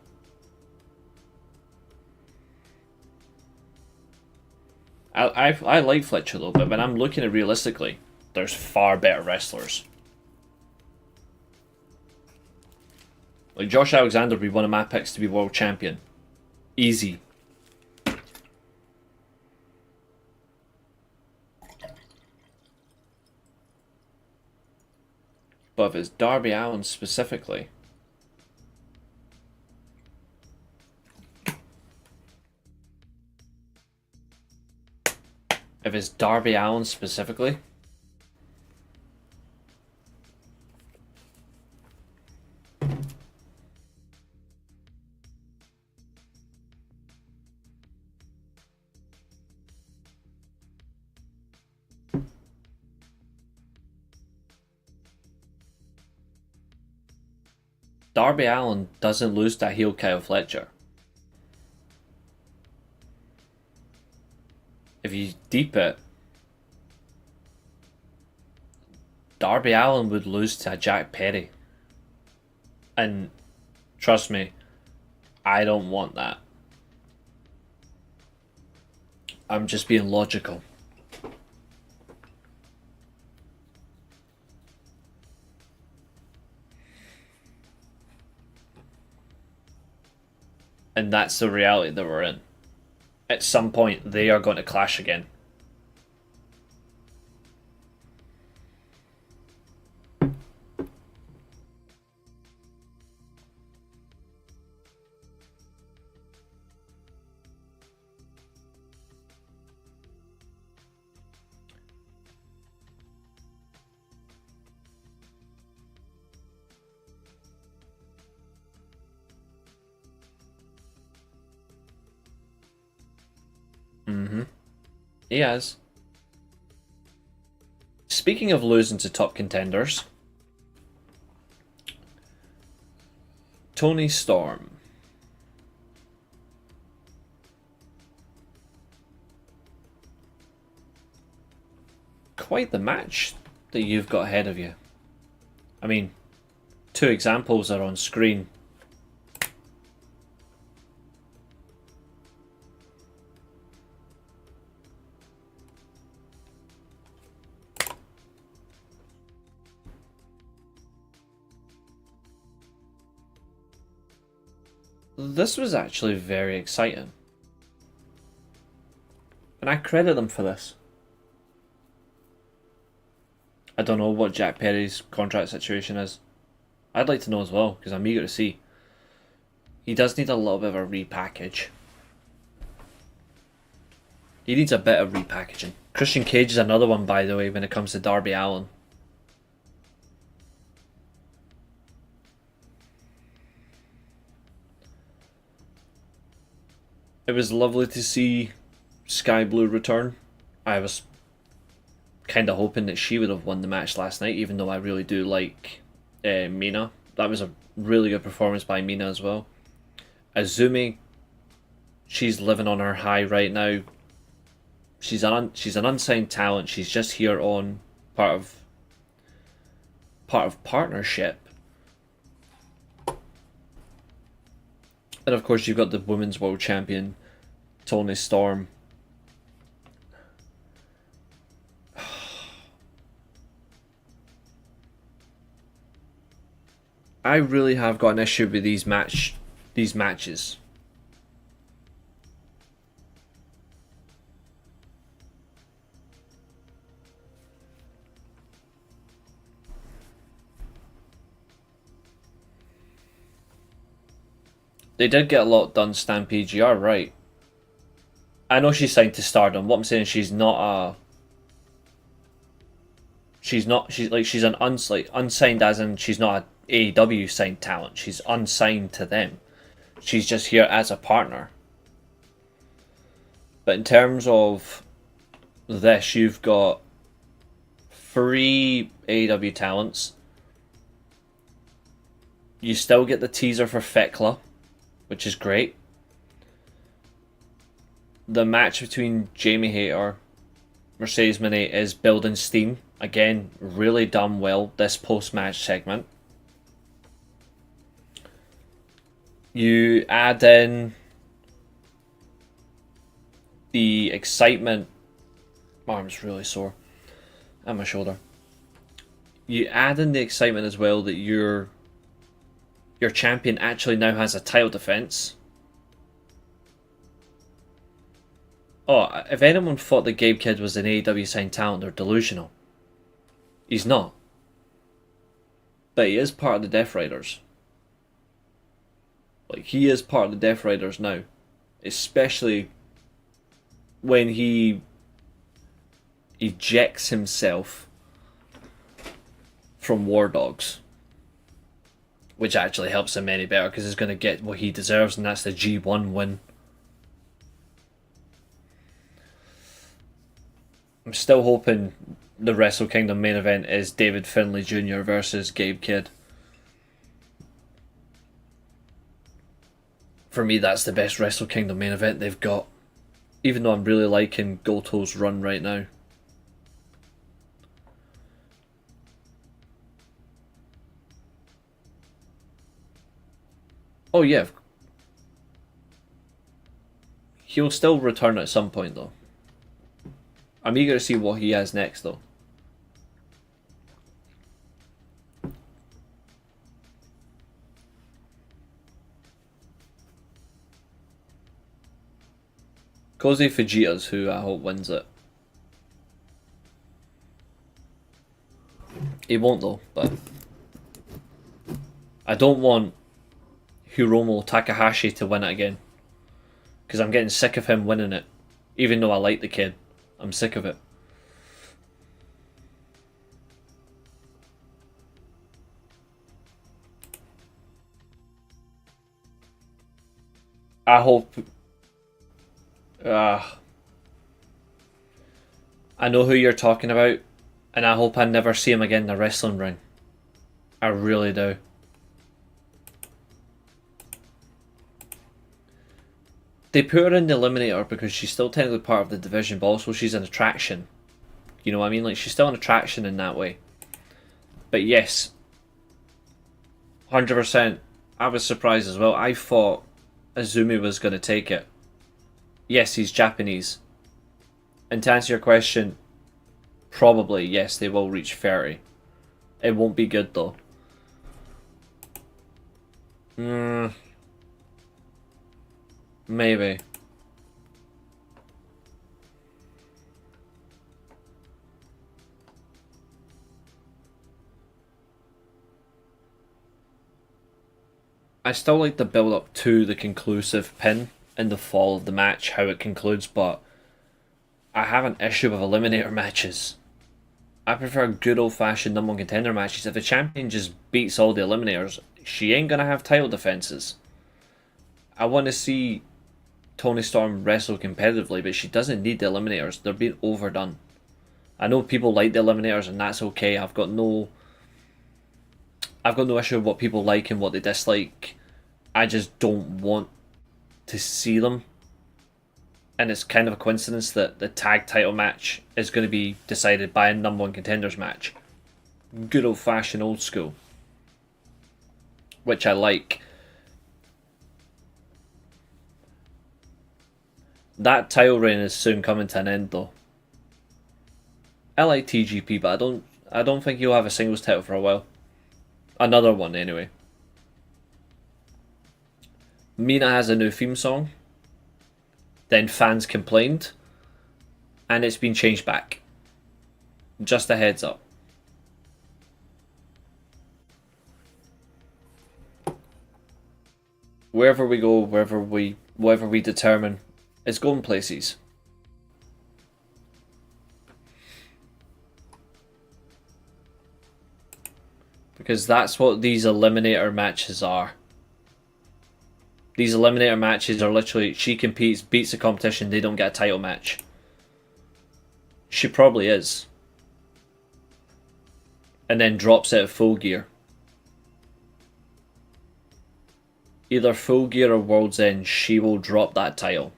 I like Fletcher though, but when I'm looking at realistically, there's far better wrestlers. Like Josh Alexander would be one of my picks to be world champion. Easy. But if it's Darby Allin specifically... If it's Darby Allin specifically... Darby Allin doesn't lose to heel Kyle Fletcher. If you deep it, Darby Allin would lose to Jack Perry. And trust me, I don't want that. I'm just being logical. And that's the reality that we're in. At some point, they are going to clash again. He has. Speaking of losing to top contenders, Tony Storm. Quite the match that you've got ahead of you. I mean, two examples are on screen. This was actually very exciting. And I credit them for this. I don't know what Jack Perry's contract situation is. I'd like to know as well, because I'm eager to see. He does need a little bit of a repackage. He needs a bit of repackaging. Christian Cage is another one, by the way, when it comes to Darby Allin. It was lovely to see Sky Blue return. I was kind of hoping that she would have won the match last night, even though I really do like Mina. That was a really good performance by Mina as well. Azumi, she's living on her high right now. She's an unsigned talent. She's just here on part of partnership. And of course you've got the Women's World Champion, Toni Storm. I really have got an issue with these matches. They did get a lot done, Stampede. You are right. I know she's signed to Stardom. What I'm saying is she's not a. She's an unsigned, as in she's not a AEW signed talent. She's unsigned to them. She's just here as a partner. But in terms of this, you've got 3 AEW talents. You still get the teaser for Fekla, which is great. The match between Jamie Hayter, Mercedes Moné is building steam. Again, really done well, this post-match segment. You add in the excitement. My arm's really sore. And my shoulder. You add in the excitement as well that your champion actually now has a title defense. Oh, if anyone thought that Gabe Kidd was an AEW signed talent, they're delusional. He's not. But he is part of the Death Riders. Like, he is part of the Death Riders now. Especially when he ejects himself from War Dogs. Which actually helps him any better because he's going to get what he deserves, and that's the G1 win. I'm still hoping the Wrestle Kingdom main event is David Finlay Jr. versus Gabe Kidd. For me, that's the best Wrestle Kingdom main event they've got. Even though I'm really liking Goto's run right now. Oh yeah. He'll still return at some point though. I'm eager to see what he has next though. Kozi Fujita's who I hope wins it. He won't though, but I don't want Hiromu Takahashi to win it again. Because I'm getting sick of him winning it. Even though I like the kid. I'm sick of it. I hope... I know who you're talking about. And I hope I never see him again in the wrestling ring. I really do. They put her in the Eliminator because she's still technically part of the division, but also she's an attraction. You know what I mean? Like, she's still an attraction in that way. But yes, 100%. I was surprised as well. I thought Azumi was going to take it. Yes, he's Japanese. And to answer your question, probably, yes, they will reach 30. It won't be good, though. Maybe. I still like the build up to the conclusive pin in the fall of the match, how it concludes, but I have an issue with eliminator matches. I prefer good old fashioned number one contender matches. If the champion just beats all the eliminators, she ain't gonna have title defenses. I want to see Toni Storm wrestle competitively, but she doesn't need the eliminators. They're being overdone. I know people like the eliminators, and that's okay. I've got no issue with what people like and what they dislike. I just don't want to see them. And it's kind of a coincidence that the tag title match is going to be decided by a number one contenders match. Good old fashioned old school. Which I like. That title reign is soon coming to an end though. I like TGP, but I don't think he'll have a singles title for a while. Another one anyway. Mina has a new theme song. Then fans complained. And it's been changed back. Just a heads up. wherever we go, whatever we determine, it's going places. Because that's what these eliminator matches are. These eliminator matches are literally, she competes, beats the competition, they don't get a title match. She probably is. And then drops it at Full Gear. Either Full Gear or World's End, she will drop that title.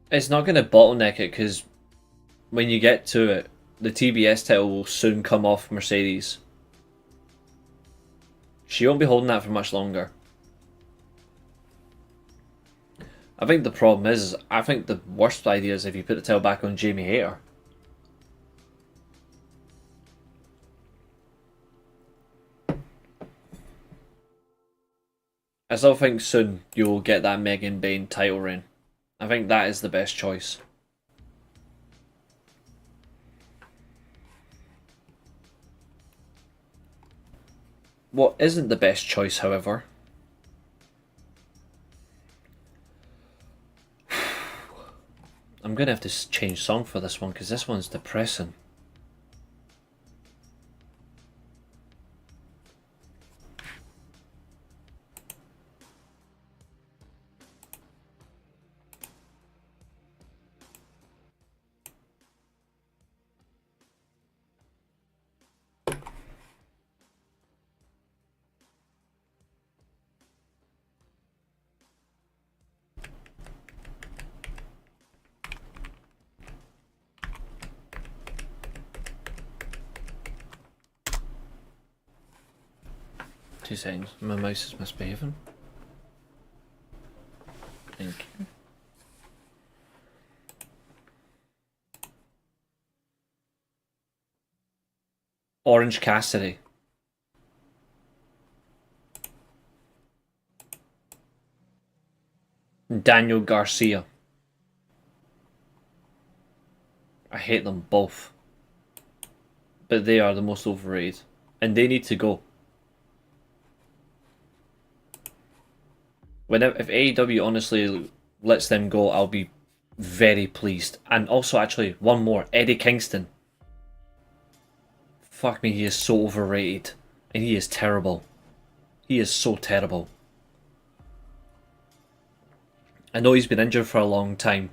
It's not going to bottleneck it because when you get to it, the TBS title will soon come off Mercedes. She won't be holding that for much longer. I think the problem is, I think the worst idea is if you put the title back on Jamie Hayter. I still think soon you'll get that Megan Bayne title reign. I think that is the best choice. What isn't the best choice, however, I'm going to have to change song for this one because this one's depressing. Two seconds, my mouse is misbehaving. Thank you. Orange Cassidy. Daniel Garcia. I hate them both. But they are the most overrated. And they need to go. If AEW honestly lets them go, I'll be very pleased. And also, actually, one more. Eddie Kingston. Fuck me, he is so overrated. And he is terrible. He is so terrible. I know he's been injured for a long time,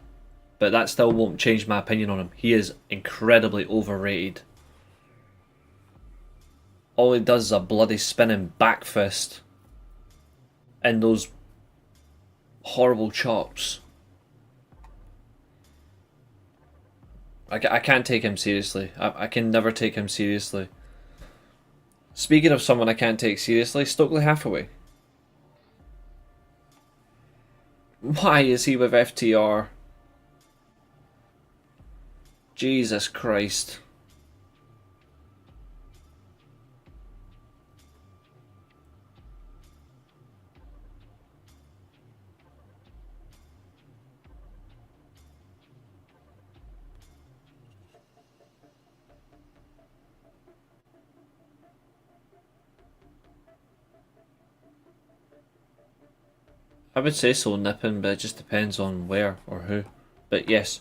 but that still won't change my opinion on him. He is incredibly overrated. All he does is a bloody spinning back fist. And those horrible chops. I can't take him seriously. I can never take him seriously. Speaking of someone I can't take seriously, Stokely Hathaway. Why is he with FTR? Jesus Christ. I would say Soul Nippon, but it just depends on where or who. But yes.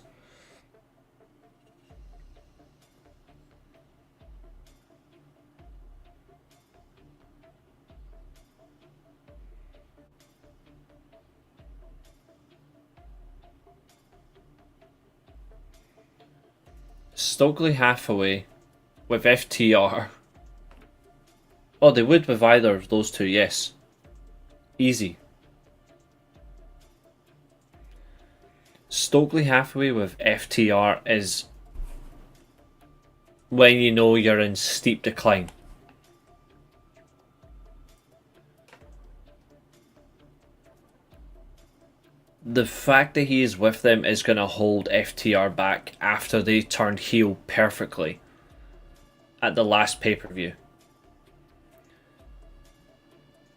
Stokely Hathaway with FTR. Oh, they would with either of those two, yes. Easy. Stokely Hathaway with FTR is when you know you're in steep decline. The fact that he is with them is going to hold FTR back after they turned heel perfectly at the last pay-per-view.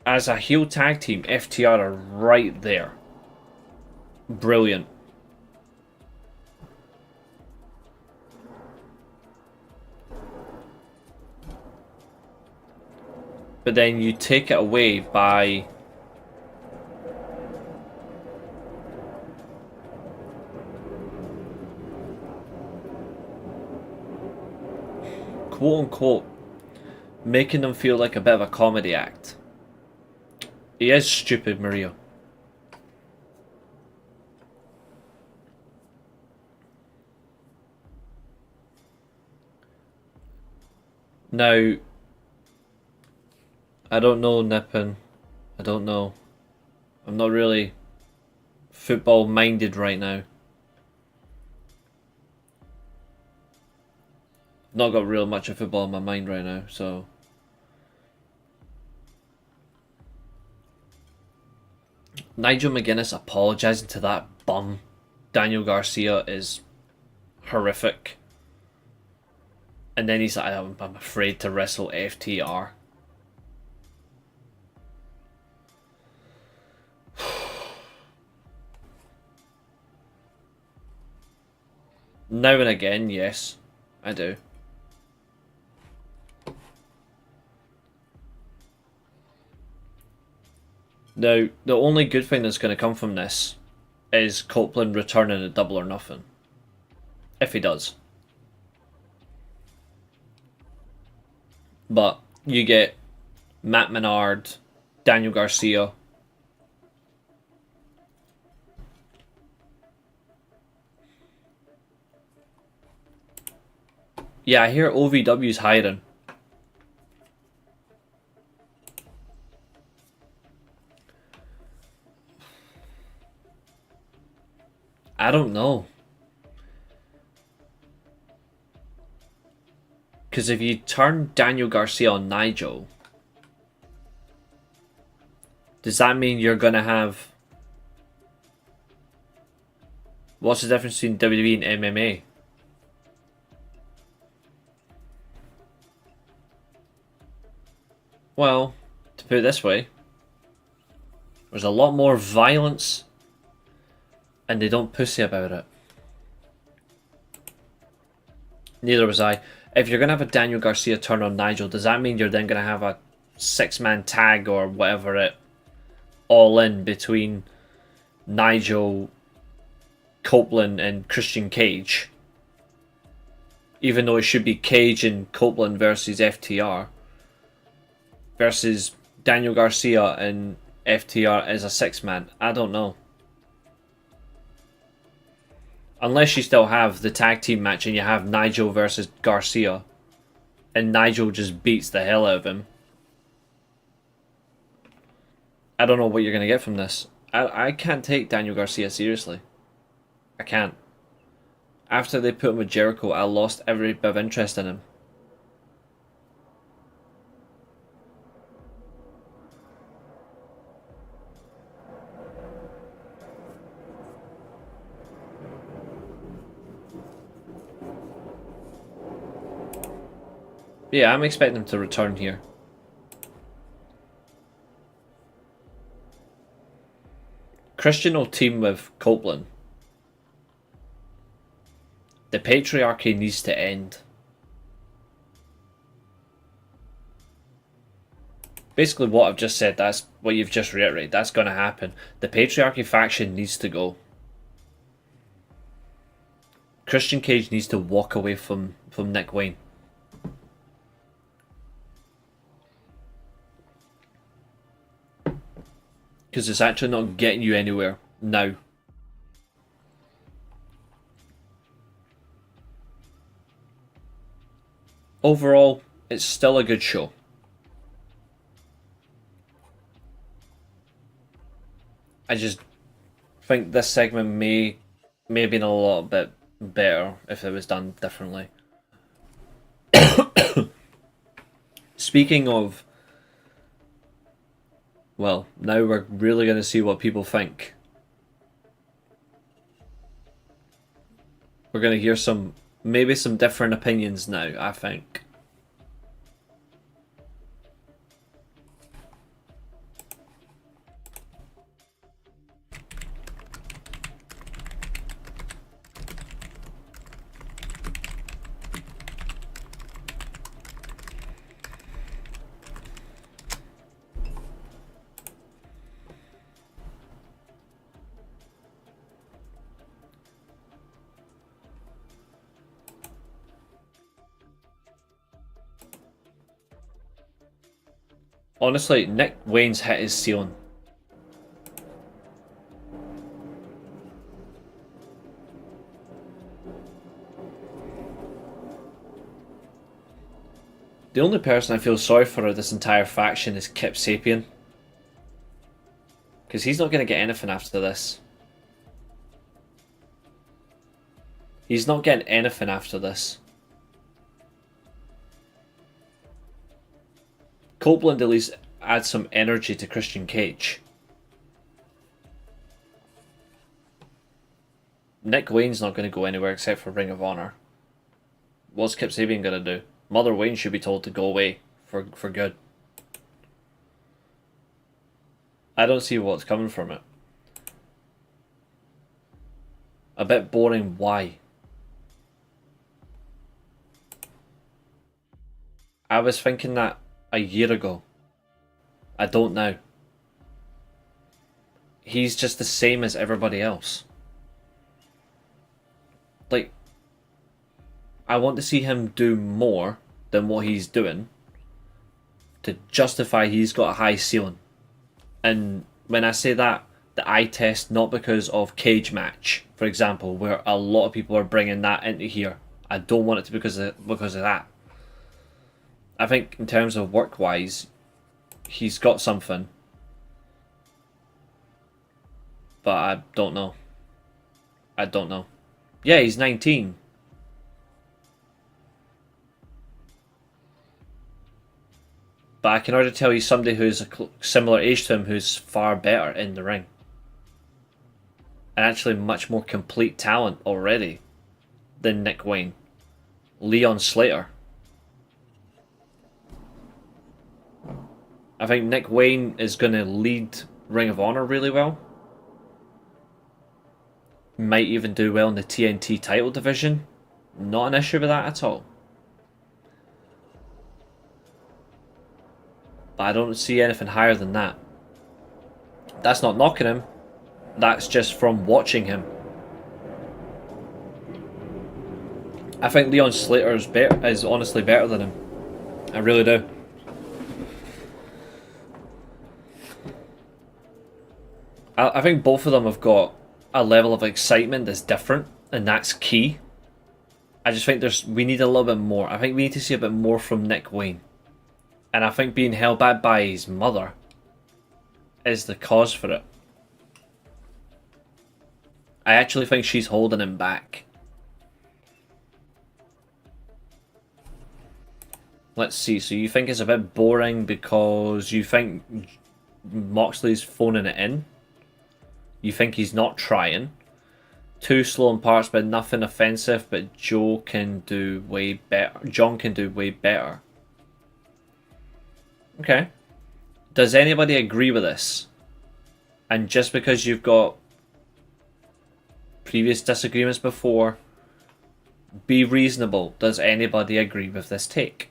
as a heel tag team, FTR are right there. Brilliant. But then you take it away by quote unquote making them feel like a bit of a comedy act. He is stupid, Maria. Now, I don't know, Nippon. I don't know. I'm not really football minded right now. Not got real much of football in my mind right now, so. Nigel McGuinness apologising to that bum Daniel Garcia is horrific. And then he's like, I'm afraid to wrestle FTR. Now and again, yes, I do. Now, the only good thing that's going to come from this is Copeland returning a Double or Nothing. If he does. But you get Matt Menard, Daniel Garcia. Yeah, I hear OVW's hiring. I don't know. Because if you turn Daniel Garcia on Nigel, does that mean you're going to have... What's the difference between WWE and MMA? Well, to put it this way, there's a lot more violence and they don't pussy about it. Neither was I. If you're going to have a Daniel Garcia turn on Nigel, does that mean you're then going to have a 6-man tag or whatever it all in between Nigel, Copeland and Christian Cage? Even though it should be Cage and Copeland versus FTR. Versus Daniel Garcia and FTR as a 6-man. I don't know. Unless you still have the tag team match and you have Nigel versus Garcia. And Nigel just beats the hell out of him. I don't know what you're going to get from this. I can't take Daniel Garcia seriously. I can't. After they put him with Jericho, I lost every bit of interest in him. Yeah, I'm expecting him to return here. Christian will team with Copeland. The patriarchy needs to end. Basically what I've just said, that's what you've just reiterated. That's going to happen. The patriarchy faction needs to go. Christian Cage needs to walk away from Nick Wayne. Because it's actually not getting you anywhere now. Overall, it's still a good show. I just think this segment may have been a little bit better if it was done differently. Speaking of... Well, now we're really going to see what people think. We're going to hear maybe some different opinions now, I think. Honestly, Nick Wayne's hit his ceiling. The only person I feel sorry for this entire faction is Kip Sapien. Because he's not going to get anything after this. He's not getting anything after this. Copeland at least adds some energy to Christian Cage. Nick Wayne's not going to go anywhere except for Ring of Honor. What's Kip Sabian going to do? Mother Wayne should be told to go away for good. I don't see what's coming from it. A bit boring, why? I was thinking that a year ago. I don't now. He's just the same as everybody else. Like, I want to see him do more than what he's doing to justify he's got a high ceiling. And when I say that, the eye test, not because of Cage Match, for example, where a lot of people are bringing that into here. I don't want it to be because of that. I think in terms of work-wise, he's got something. But I don't know. I don't know. Yeah, he's 19. But I can already tell you somebody who's a similar age to him who's far better in the ring. And actually much more complete talent already than Nick Wayne. Leon Slater. I think Nick Wayne is going to lead Ring of Honor really well. Might even do well in the TNT title division. Not an issue with that at all. But I don't see anything higher than that. That's not knocking him. That's just from watching him. I think Leon Slater is honestly better than him. I really do. I think both of them have got a level of excitement that's different, and that's key. I just think we need a little bit more. I think we need to see a bit more from Nick Wayne. And I think being held back by his mother is the cause for it. I actually think she's holding him back. Let's see, so you think it's a bit boring because you think Moxley's phoning it in? You think he's not trying? Too slow in parts but nothing offensive, but John can do way better. Okay. Does anybody agree with this? And just because you've got previous disagreements before, be reasonable. Does anybody agree with this take?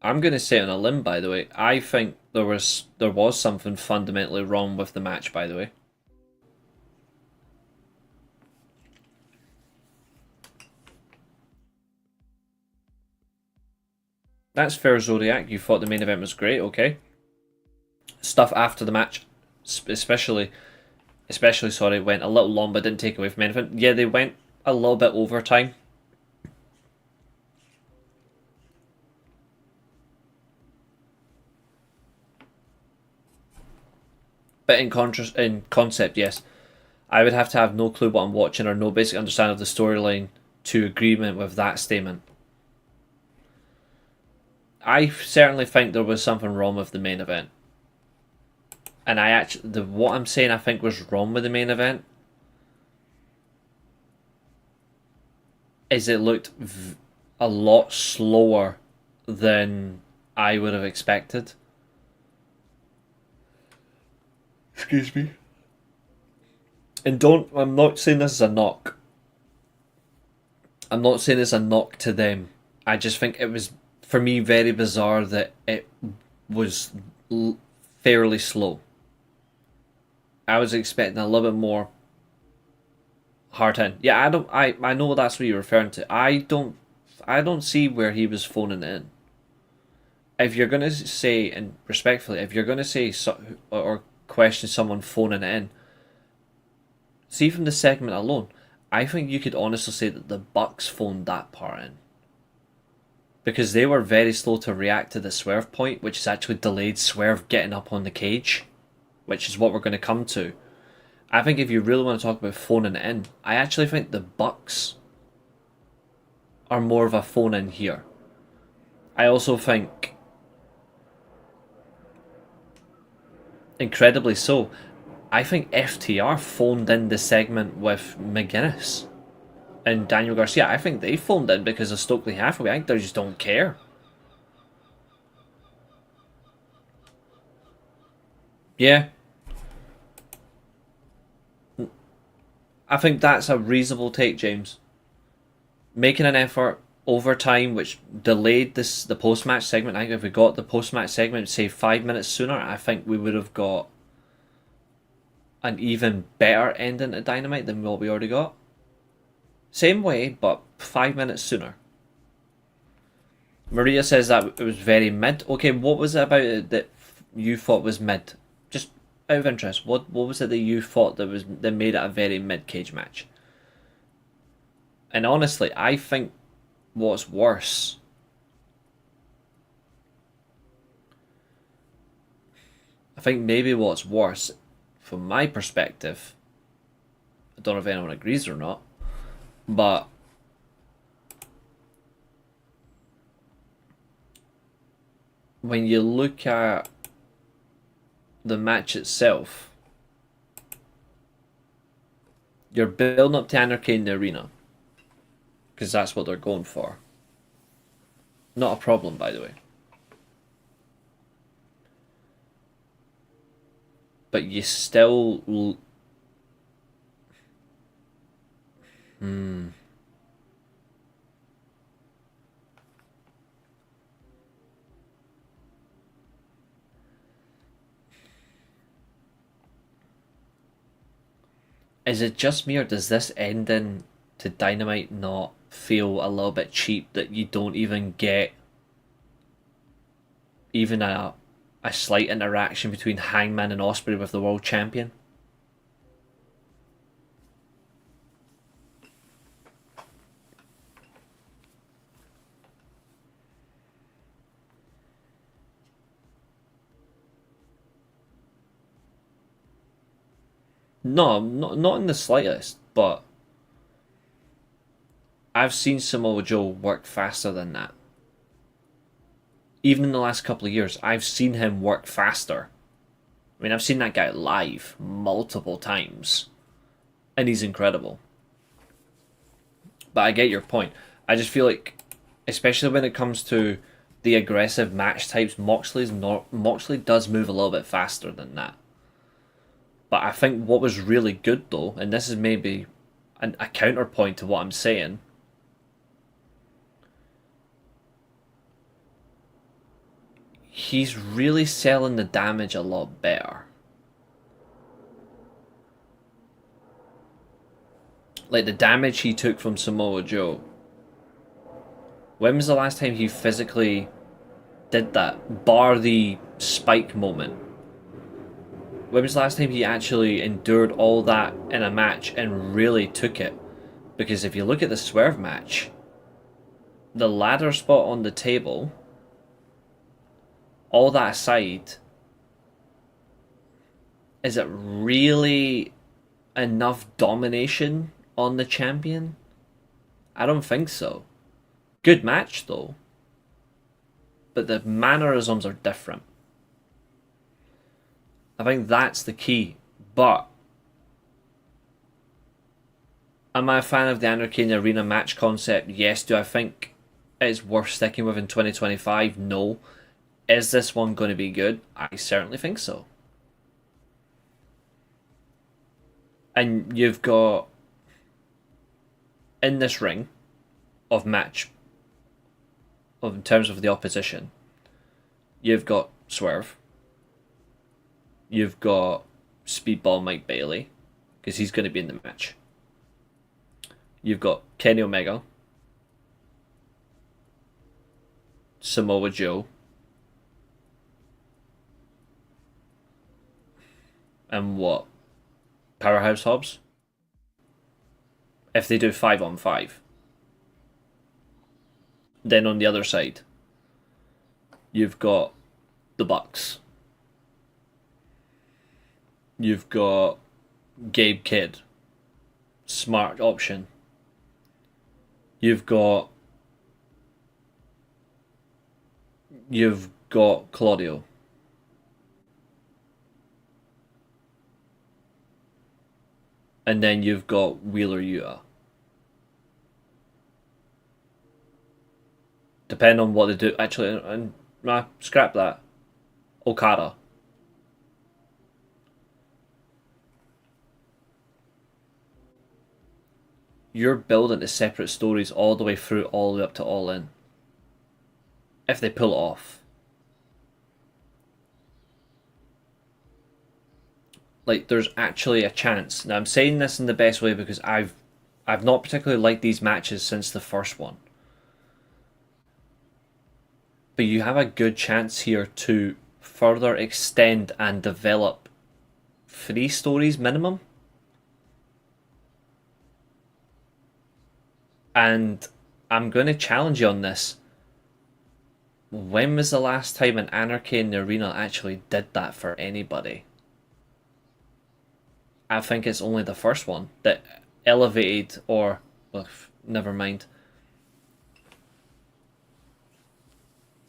I'm going to say on a limb, by the way. I think there was something fundamentally wrong with the match, by the way. That's fair, Zodiac. You thought the main event was great, okay. Stuff after the match, especially went a little long, but didn't take away from anything. Yeah, they went a little bit over time. But in concept, yes. I would have to have no clue what I'm watching or no basic understanding of the storyline to agreement with that statement. I certainly think there was something wrong with the main event. And what I'm saying I think was wrong with the main event is it looked a lot slower than I would have expected. Excuse me. And I'm not saying this is a knock. I'm not saying it's a knock to them. I just think it was, for me, very bizarre that it was fairly slow. I was expecting a little bit more hard in. Yeah, I know that's what you're referring to. I don't see where he was phoning it in. If you're gonna say, and respectfully, if you're gonna say or question someone phoning it in, see from the segment alone, I think you could honestly say that the Bucks phoned that part in because they were very slow to react to the Swerve point, which has actually delayed Swerve getting up on the cage, which is what we're going to come to. I think if you really want to talk about phoning it in, I actually think the Bucks are more of a phone in here. I also think, incredibly so, I think FTR phoned in the segment with McGuinness and Daniel Garcia. I think they phoned in because of Stokely Hathaway. I think they just don't care. Yeah, I think that's a reasonable take, James. Making an effort over time, which delayed the post match segment. I think if we got the post match segment, say 5 minutes sooner, I think we would have got an even better ending to Dynamite than what we already got. Same way, but 5 minutes sooner. Maria says that it was very mid. Okay, what was it about it that you thought was mid? Just out of interest, what was it that you thought that made it a very mid cage match? And honestly, I think what's worse. I think maybe what's worse, from my perspective, I don't know if anyone agrees or not, but when you look at the match itself, you're building up to Anarchy in the arena because that's what they're going for. Not a problem, by the way. But you still. Hmm. Is it just me, or does this ending to Dynamite not feel a little bit cheap that you don't even get even a slight interaction between Hangman and Osprey with the world champion? No, not in the slightest, but I've seen Samoa Joe work faster than that. Even in the last couple of years, I've seen him work faster. I mean, I've seen that guy live multiple times, and he's incredible. But I get your point. I just feel like, especially when it comes to the aggressive match types, Moxley does move a little bit faster than that. But I think what was really good though, and this is maybe a counterpoint to what I'm saying, he's really selling the damage a lot better. Like the damage he took from Samoa Joe. When was the last time he physically did that? Bar the spike moment. When was the last time he actually endured all that in a match and really took it? Because if you look at the Swerve match, the ladder spot on the table, all that aside, is it really enough domination on the champion? I don't think so. Good match though, but the mannerisms are different. I think that's the key. But am I a fan of the Anarchy in the Arena match concept? Yes. Do I think it's worth sticking with in 2025? No. Is this one going to be good? I certainly think so. And you've got, in this ring of match, in terms of the opposition, you've got Swerve, you've got Speedball Mike Bailey, because he's going to be in the match. You've got Kenny Omega, Samoa Joe, and what? Powerhouse Hobbs? If they do 5-on-5. Then on the other side, you've got the Bucks. You've got Gabe Kidd. Smart option. You've got Claudio. And then you've got Wheeler Yuta. Depending on what they do. Actually, and scrap that. Okada. You're building to separate stories all the way through, all the way up to All In. If they pull it off. Like, there's actually a chance. Now, I'm saying this in the best way because I've not particularly liked these matches since the first one. But you have a good chance here to further extend and develop 3 stories minimum. And I'm going to challenge you on this. When was the last time an Anarchy in the Arena actually did that for anybody? I think it's only the first one that elevated or, well, never mind,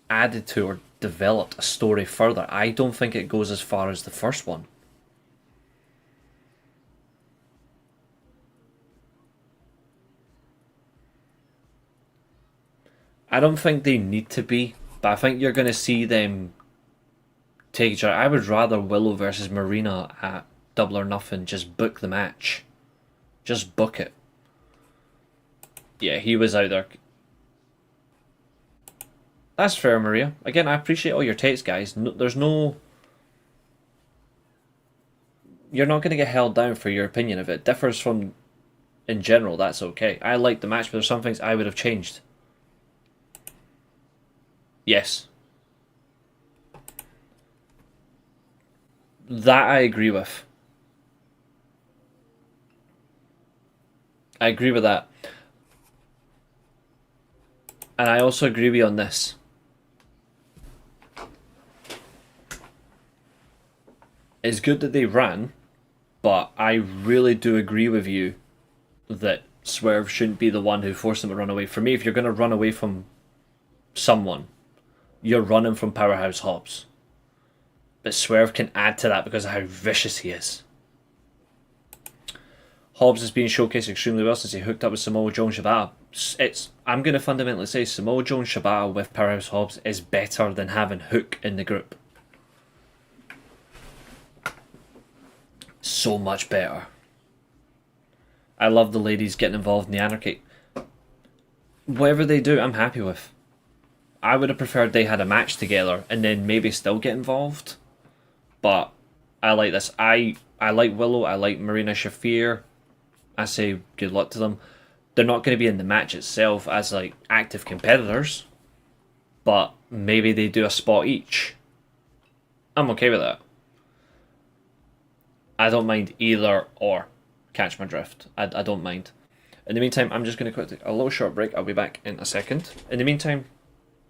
added to or developed a story further. I don't think it goes as far as the first one. I don't think they need to be, but I think you're going to see them take each other. I would rather Willow versus Marina at Double or Nothing. Just book the match. Just book it. Yeah, he was out there. That's fair, Maria. Again, I appreciate all your takes, guys. No, there's no... You're not going to get held down for your opinion. If it differs from in general, that's okay. I like the match, but there's some things I would have changed. Yes. That I agree with. I agree with that. And I also agree with you on this. It's good that they ran, but I really do agree with you that Swerve shouldn't be the one who forced them to run away. For me, if you're going to run away from someone, you're running from Powerhouse Hobbs. But Swerve can add to that because of how vicious he is. Hobbs has been showcased extremely well since he hooked up with Samoa Joe and Shibata. I'm going to fundamentally say Samoa Joe and Shibata with Powerhouse Hobbs is better than having Hook in the group. So much better. I love the ladies getting involved in the Anarchy. Whatever they do, I'm happy with. I would have preferred they had a match together and then maybe still get involved. But I like this. I like Willow. I like Marina Shafir. I say good luck to them. They're not going to be in the match itself as like active competitors. But maybe they do a spot each. I'm okay with that. I don't mind either or. Catch my drift. I don't mind. In the meantime, I'm just going to quickly take a little short break. I'll be back in a second. In the meantime,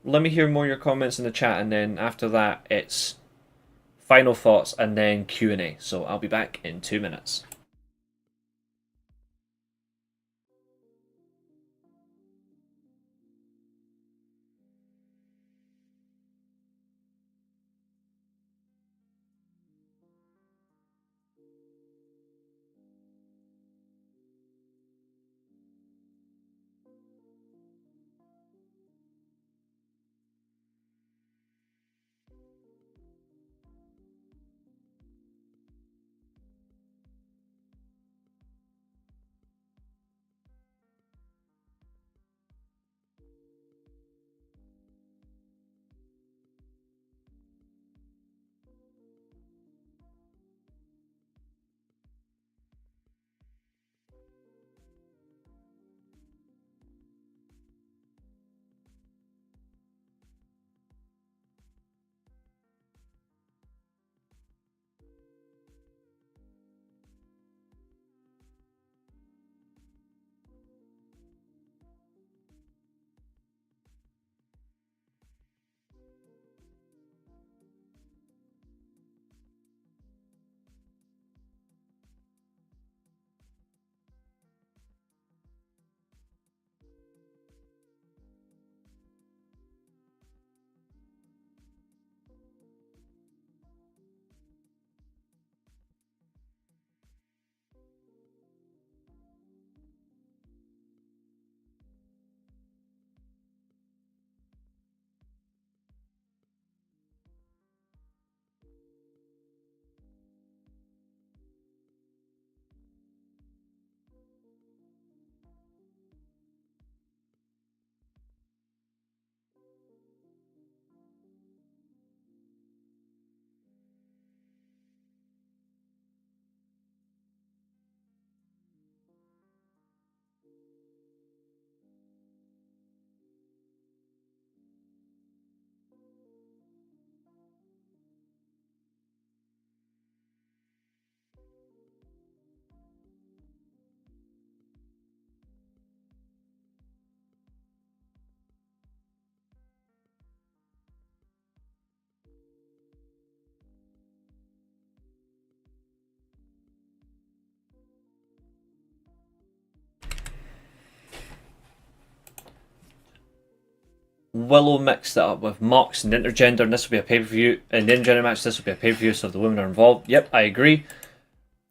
let me hear more of your comments in the chat, and then after that, it's final thoughts and then Q&A. So I'll be back in 2 minutes. Willow mixed it up with Mox and intergender, and this will be a pay-per-view. In the intergender match, this will be a pay-per-view, so the women are involved. Yep, I agree.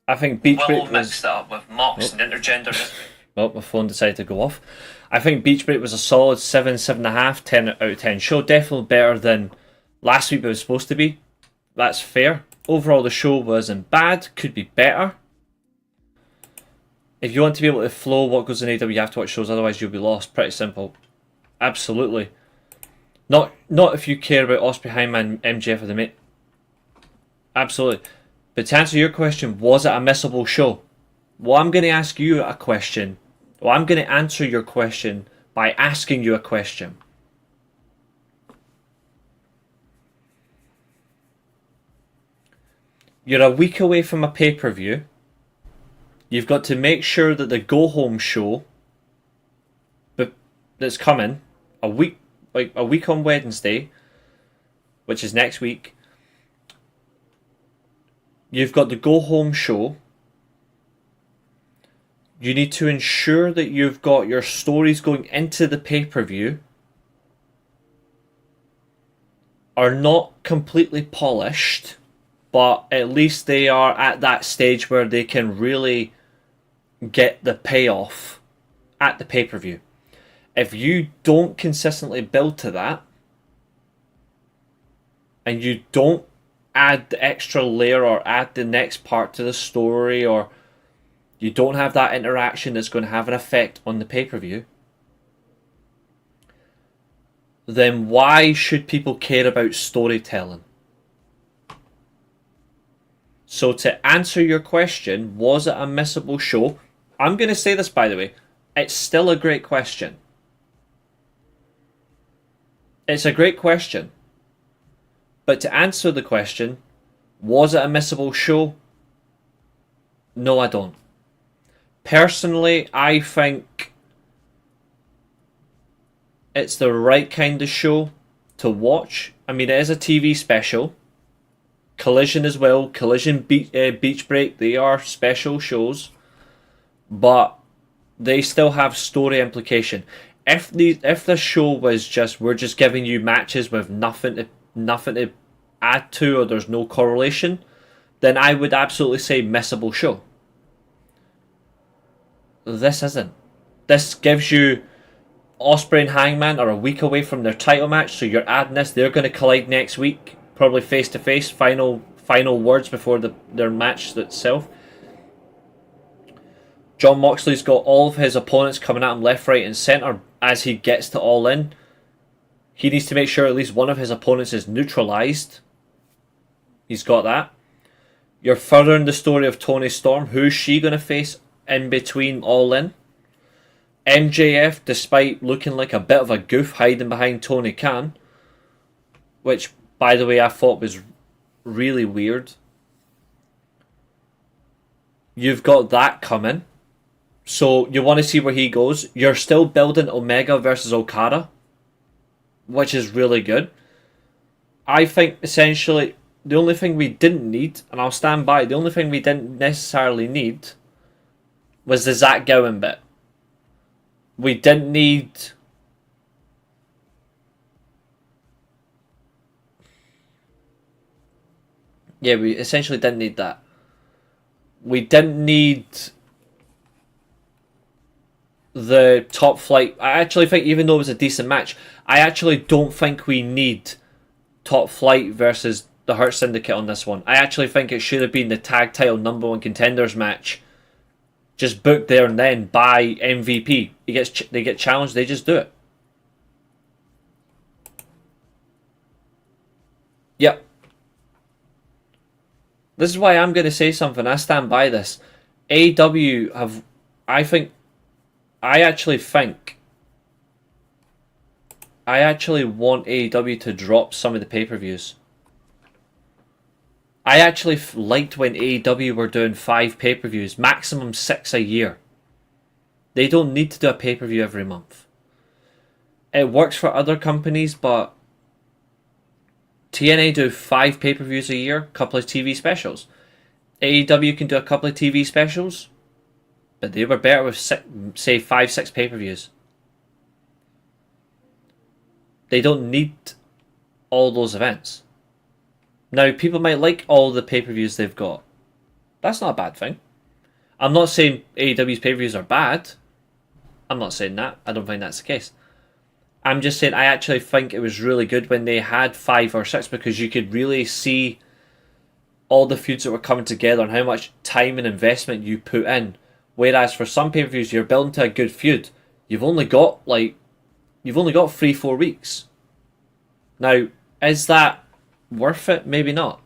I think Beach Break was... mixed it up with Mox and intergender. Well, my phone decided to go off. I think Beach Break was a solid 7, 7.5, 10 out of 10 show. Definitely better than last week, but it was supposed to be. That's fair. Overall, the show wasn't bad. Could be better. If you want to be able to flow what goes in AEW, you have to watch shows, otherwise you'll be lost. Pretty simple. Absolutely. Not if you care about Ospreay, Hangman, MJF, or the mate. Absolutely. But to answer your question, was it a missable show? Well, I'm going to ask you a question. Well, I'm going to answer your question by asking you a question. You're a week away from a pay-per-view. You've got to make sure that the go-home show that's coming a week on Wednesday, which is next week. You've got the go-home show. You need to ensure that you've got your stories going into the pay-per-view are not completely polished, but at least they are at that stage where they can really get the payoff at the pay-per-view. If you don't consistently build to that, and you don't add the extra layer or add the next part to the story, or you don't have that interaction that's going to have an effect on the pay-per-view, then why should people care about storytelling? So to answer your question, was it a missable show? I'm going to say this, by the way. It's still a great question. It's a great question. But to answer the question, was it a missable show? No, I don't. Personally, I think it's the right kind of show to watch. I mean, it is a TV special. Collision as well. Collision, Beach Break, they are special shows. But they still have story implication. If the show was just, we're just giving you matches with nothing to add to, or there's no correlation, then I would absolutely say missable show. This isn't. This gives you Ospreay and Hangman are a week away from their title match, so you're adding this. They're going to collide next week, probably face to face. Final words before their match itself. John Moxley's got all of his opponents coming at him left, right, and centre as he gets to All In. He needs to make sure at least one of his opponents is neutralised. He's got that. You're furthering the story of Toni Storm. Who's she going to face in between All In? MJF, despite looking like a bit of a goof hiding behind Tony Khan, which, by the way, I thought was really weird. You've got that coming. So you want to see where he goes. You're still building Omega versus Okada, which is really good. I think essentially the only thing we didn't need, and I'll stand by, the only thing we didn't necessarily need was the Zach Gowen bit. We didn't need... Yeah, we essentially didn't need that. We didn't need the top flight. I actually think, even though it was a decent match, I actually don't think we need top flight versus the Hurt Syndicate on this one. I actually think it should have been the tag title number one contenders match. Just booked there and then by MVP. They get challenged, they just do it. Yep. This is why I'm going to say something. I stand by this. AEW have... I actually want AEW to drop some of the pay-per-views. I actually liked when AEW were doing 5 pay-per-views, maximum 6 a year. They don't need to do a pay-per-view every month. It works for other companies, but TNA do 5 pay-per-views a year, couple of TV specials. AEW can do a couple of TV specials, but they were better with, say, 5, 6 pay-per-views. They don't need all those events. Now, people might like all the pay-per-views they've got. That's not a bad thing. I'm not saying AEW's pay-per-views are bad. I'm not saying that. I don't think that's the case. I'm just saying I actually think it was really good when they had 5 or 6, because you could really see all the feuds that were coming together and how much time and investment you put in. Whereas for some pay-per-views, you're building to a good feud. You've only got 3-4 weeks. Now, is that worth it? Maybe not.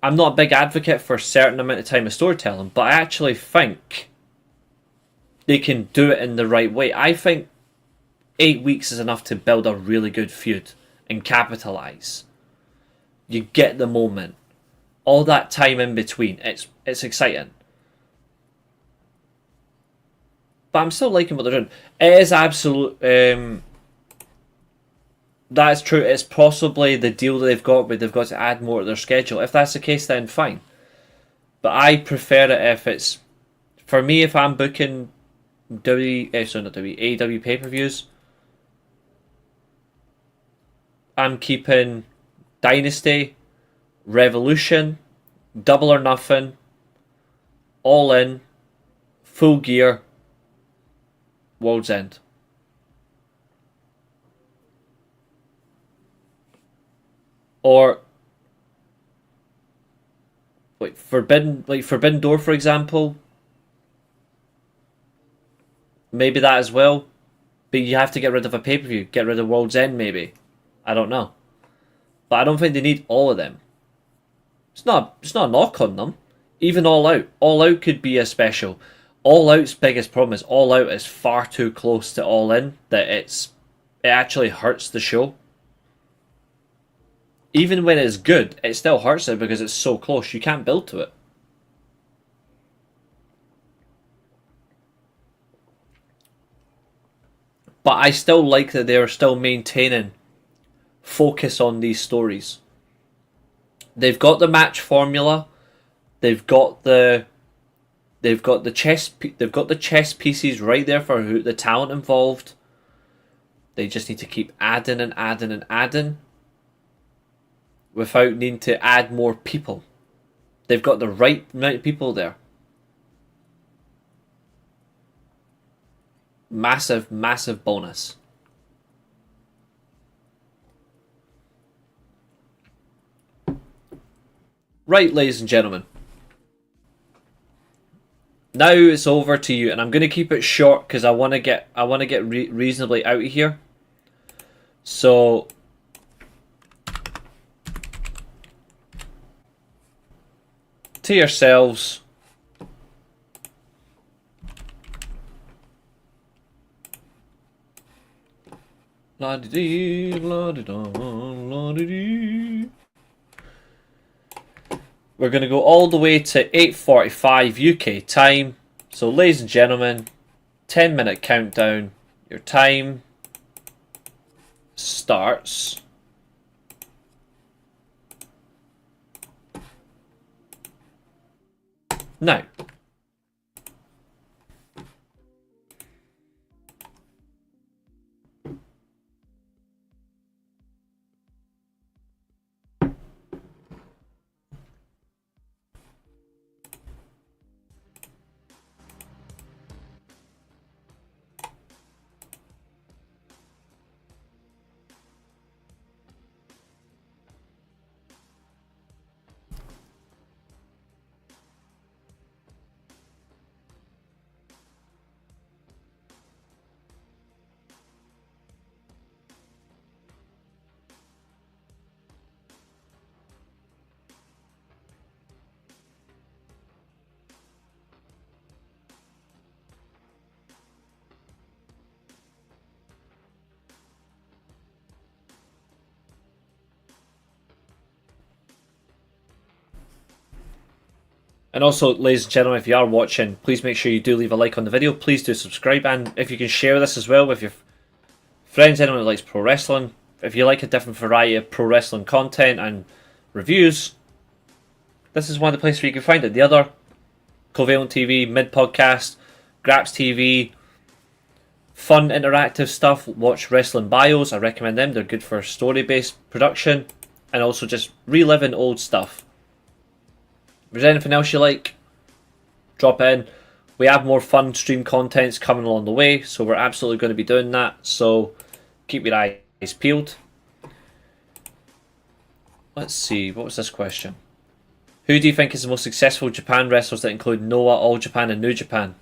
I'm not a big advocate for a certain amount of time of storytelling, but I actually think they can do it in the right way. I think 8 weeks is enough to build a really good feud and capitalise. You get the moment. All that time in between, it's exciting. But I'm still liking what they're doing. It is absolute. That's true. It's possibly the deal that they've got, where they've got to add more to their schedule. If that's the case, then fine. But I prefer it if it's, for me, if I'm booking AEW pay-per-views, I'm keeping Dynasty, Revolution, Double or Nothing, All In, Full Gear, World's End. Or Forbidden Door, for example. Maybe that as well. But you have to get rid of a pay-per-view. Get rid of World's End, maybe. I don't know. But I don't think they need all of them. It's not a knock on them. Even All Out. All Out could be a special. All Out's biggest problem is All Out is far too close to All In that it actually hurts the show. Even when it's good, it still hurts it because it's so close. You can't build to it. But I still like that they're still maintaining focus on these stories. They've got the match formula. They've got the chess pieces right there for the talent involved. They just need to keep adding and adding and adding without needing to add more people. They've got the right amount of people there. Massive, massive bonus. Right, ladies and gentlemen. Now it's over to you, and I'm going to keep it short because I want to get reasonably out of here. So to yourselves, la-di-dee, la-di-da, la-di-dee. We're going to go all the way to 8:45 UK time. So ladies and gentlemen, 10-minute countdown. Your time starts now. And also, ladies and gentlemen, if you are watching, please make sure you do leave a like on the video. Please do subscribe, and if you can share this as well with your friends, anyone who likes pro wrestling. If you like a different variety of pro wrestling content and reviews, this is one of the places where you can find it. The other, Covalent TV, Mid Podcast, Graps TV, fun interactive stuff, watch Wrestling Bios. I recommend them. They're good for story-based production and also just reliving old stuff. If there's anything else you like, drop it in. We have more fun stream contents coming along the way, so we're absolutely going to be doing that. So keep your eyes peeled. Let's see, what was this question? Who do you think is the most successful Japan wrestlers that include Noah, All Japan, and New Japan?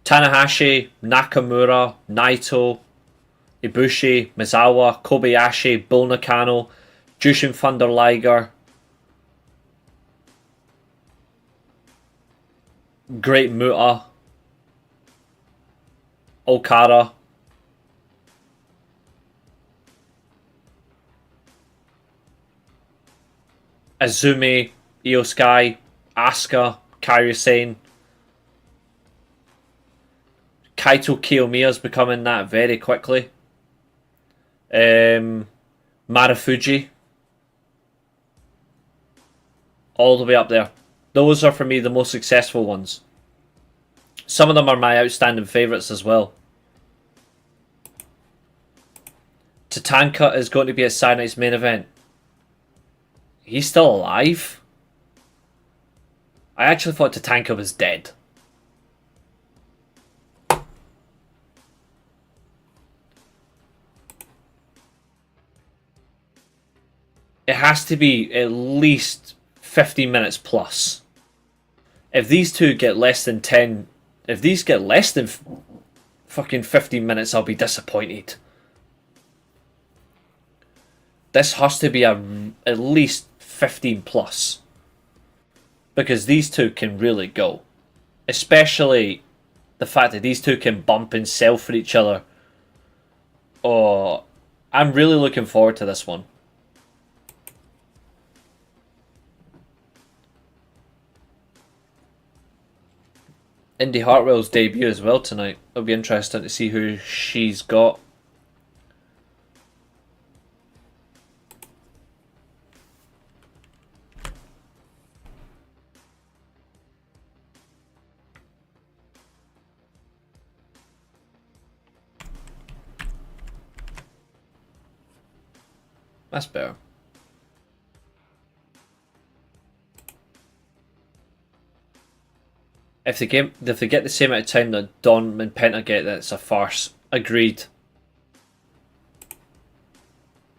Tanahashi, Nakamura, Naito, Ibushi, Misawa, Kobayashi, Bull Nakano, Jushin Thunder Liger, Great Muta, Okada, Azumi, Io Sky, Asuka, Kairi Sane. Kaito Kiyomiya's becoming that very quickly. Marufuji. All the way up there. Those are for me the most successful ones. Some of them are my outstanding favourites as well. Tatanka is going to be at Saturday Night's main event. He's still alive? I actually thought Tatanka was dead. It has to be at least 15 minutes plus. If these two get less than 10... If these get less than fucking 15 minutes, I'll be disappointed. This has to be at least 15 plus. Because these two can really go. Especially the fact that these two can bump and sell for each other. Oh, I'm really looking forward to this one. Indy Hartwell's debut as well tonight. It'll be interesting to see who she's got. That's better. If they get the same amount of time that Dawn and Penta get, then it's a farce. Agreed.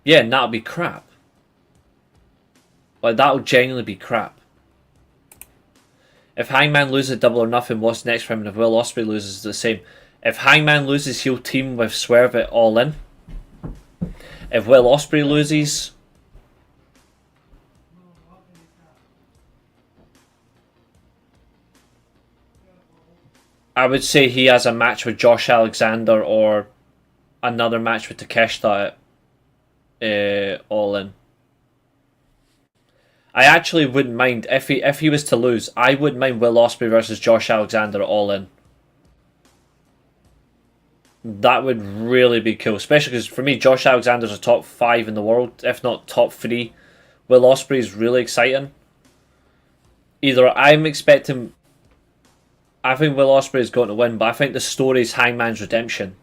Yeah, and that'll be crap. Like, that'll genuinely be crap. If Hangman loses Double or Nothing, what's next for him? And if Will Ospreay loses, the same. If Hangman loses, he'll team with Swerve at All In. If Will Ospreay loses... I would say he has a match with Josh Alexander or another match with Takeshita at All In. I actually wouldn't mind if he was to lose. I wouldn't mind Will Ospreay versus Josh Alexander at All In. That would really be cool, especially because for me, Josh Alexander's a top 5 in the world, if not top 3. Will Ospreay is really exciting. Either I'm expecting. I think Will Ospreay is going to win, but I think the story is Hangman's redemption.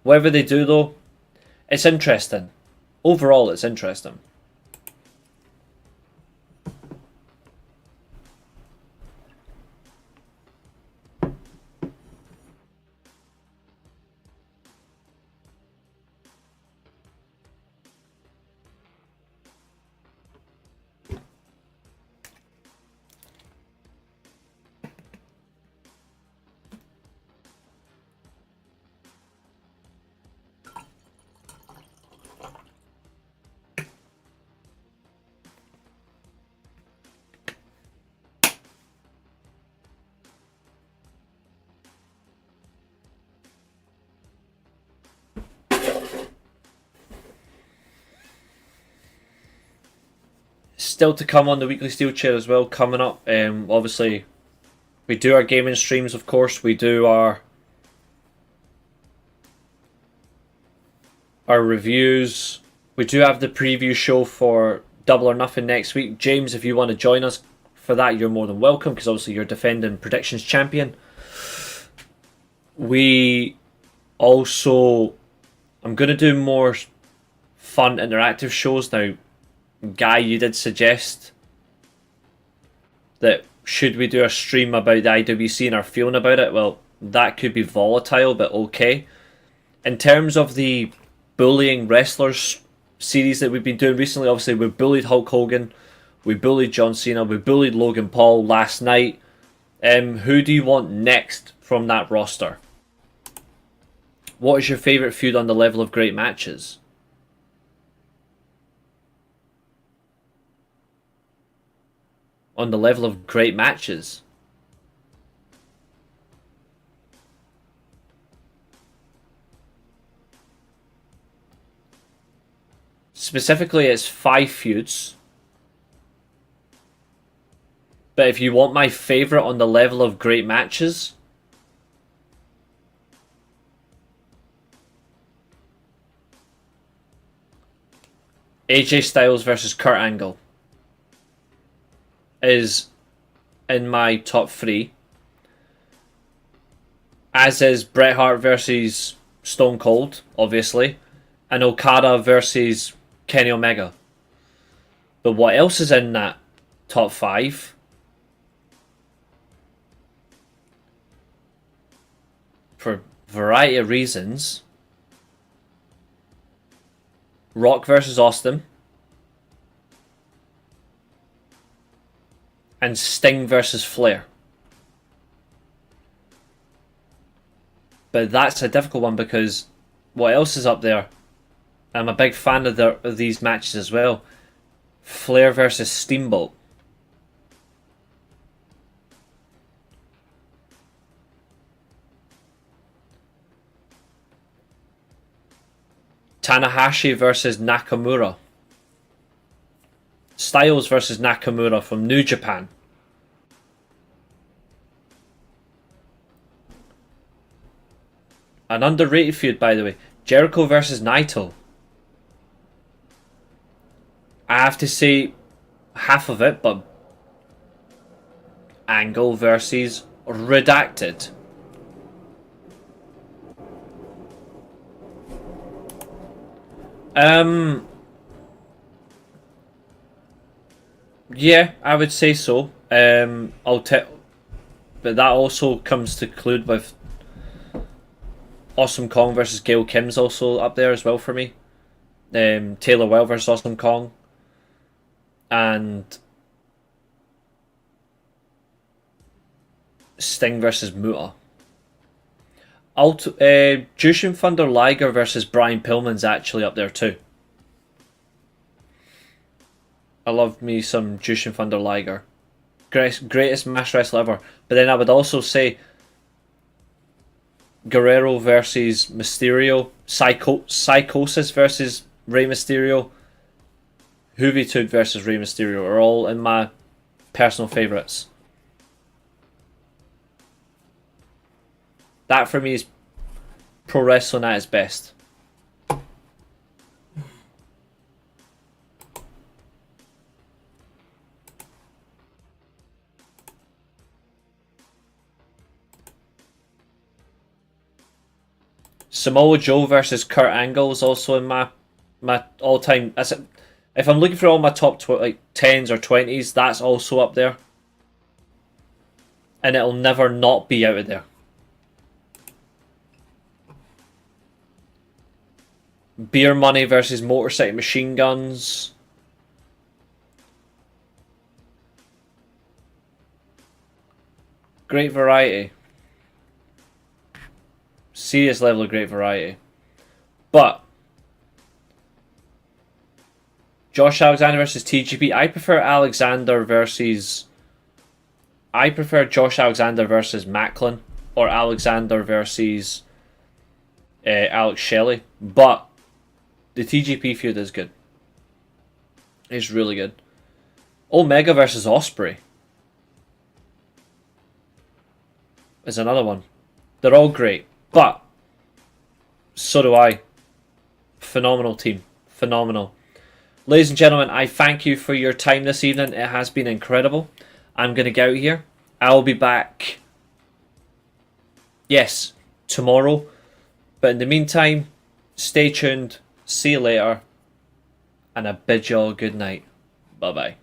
Whatever they do, though, it's interesting. Overall, it's interesting. Still to come on the weekly Steelchair as well, coming up. Obviously, we do our gaming streams, of course. We do our reviews. We do have the preview show for Double or Nothing next week. James, if you want to join us, for that, you're more than welcome, because obviously you're defending predictions champion. We also, I'm going to do more fun interactive shows now. Guy, you did suggest that should we do a stream about the IWC and our feeling about it? Well, that could be volatile, but okay. In terms of the bullying wrestlers series that we've been doing recently, obviously we bullied Hulk Hogan, we bullied John Cena, we bullied Logan Paul last night. Who do you want next from that roster? What is your favourite feud on the level of great matches? On the level of great matches? Specifically, it's 5 feuds. But if you want my favourite on the level of great matches, AJ Styles versus Kurt Angle is in my top 3. As is Bret Hart versus Stone Cold, obviously. And Okada versus Kenny Omega. But what else is in that top 5? For a variety of reasons, Rock versus Austin, and Sting versus Flair. But that's a difficult one, because what else is up there? I'm a big fan of these matches as well. Flair versus Steamboat. Tanahashi versus Nakamura. Styles versus Nakamura from New Japan. An underrated feud, by the way. Jericho versus Naito. I have to say half of it, but Angle versus Redacted. Yeah, I would say so. But that also comes to conclude with Awesome Kong versus Gail Kim's also up there as well for me. Taylor Wilde versus Awesome Kong. And Sting versus Muta. Jushin Thunder Liger versus Brian Pillman's actually up there too. I love me some Jushin Thunder Liger. Greatest match wrestler ever. But then I would also say Guerrero versus Mysterio. Psychosis versus Rey Mysterio. Juventud versus Rey Mysterio are all in my personal favourites. That for me is pro wrestling at its best. Samoa Joe versus Kurt Angle is also in my all time. If I'm looking for all my top 10s or 20s, that's also up there, and it'll never not be out of there. Beer Money versus Motorcycle Machine Guns. Great variety. Serious level of great variety. But Josh Alexander versus TGP. I prefer Josh Alexander versus Macklin, or Alexander versus Alex Shelley. But the TGP feud is good. It's really good. Omega versus Ospreay is another one. They're all great, but so do I. Phenomenal team. Phenomenal. Ladies and gentlemen, I thank you for your time this evening. It has been incredible. I'm going to get out of here. I'll be back, yes, tomorrow. But in the meantime, stay tuned. See you later. And I bid you all good night. Bye-bye.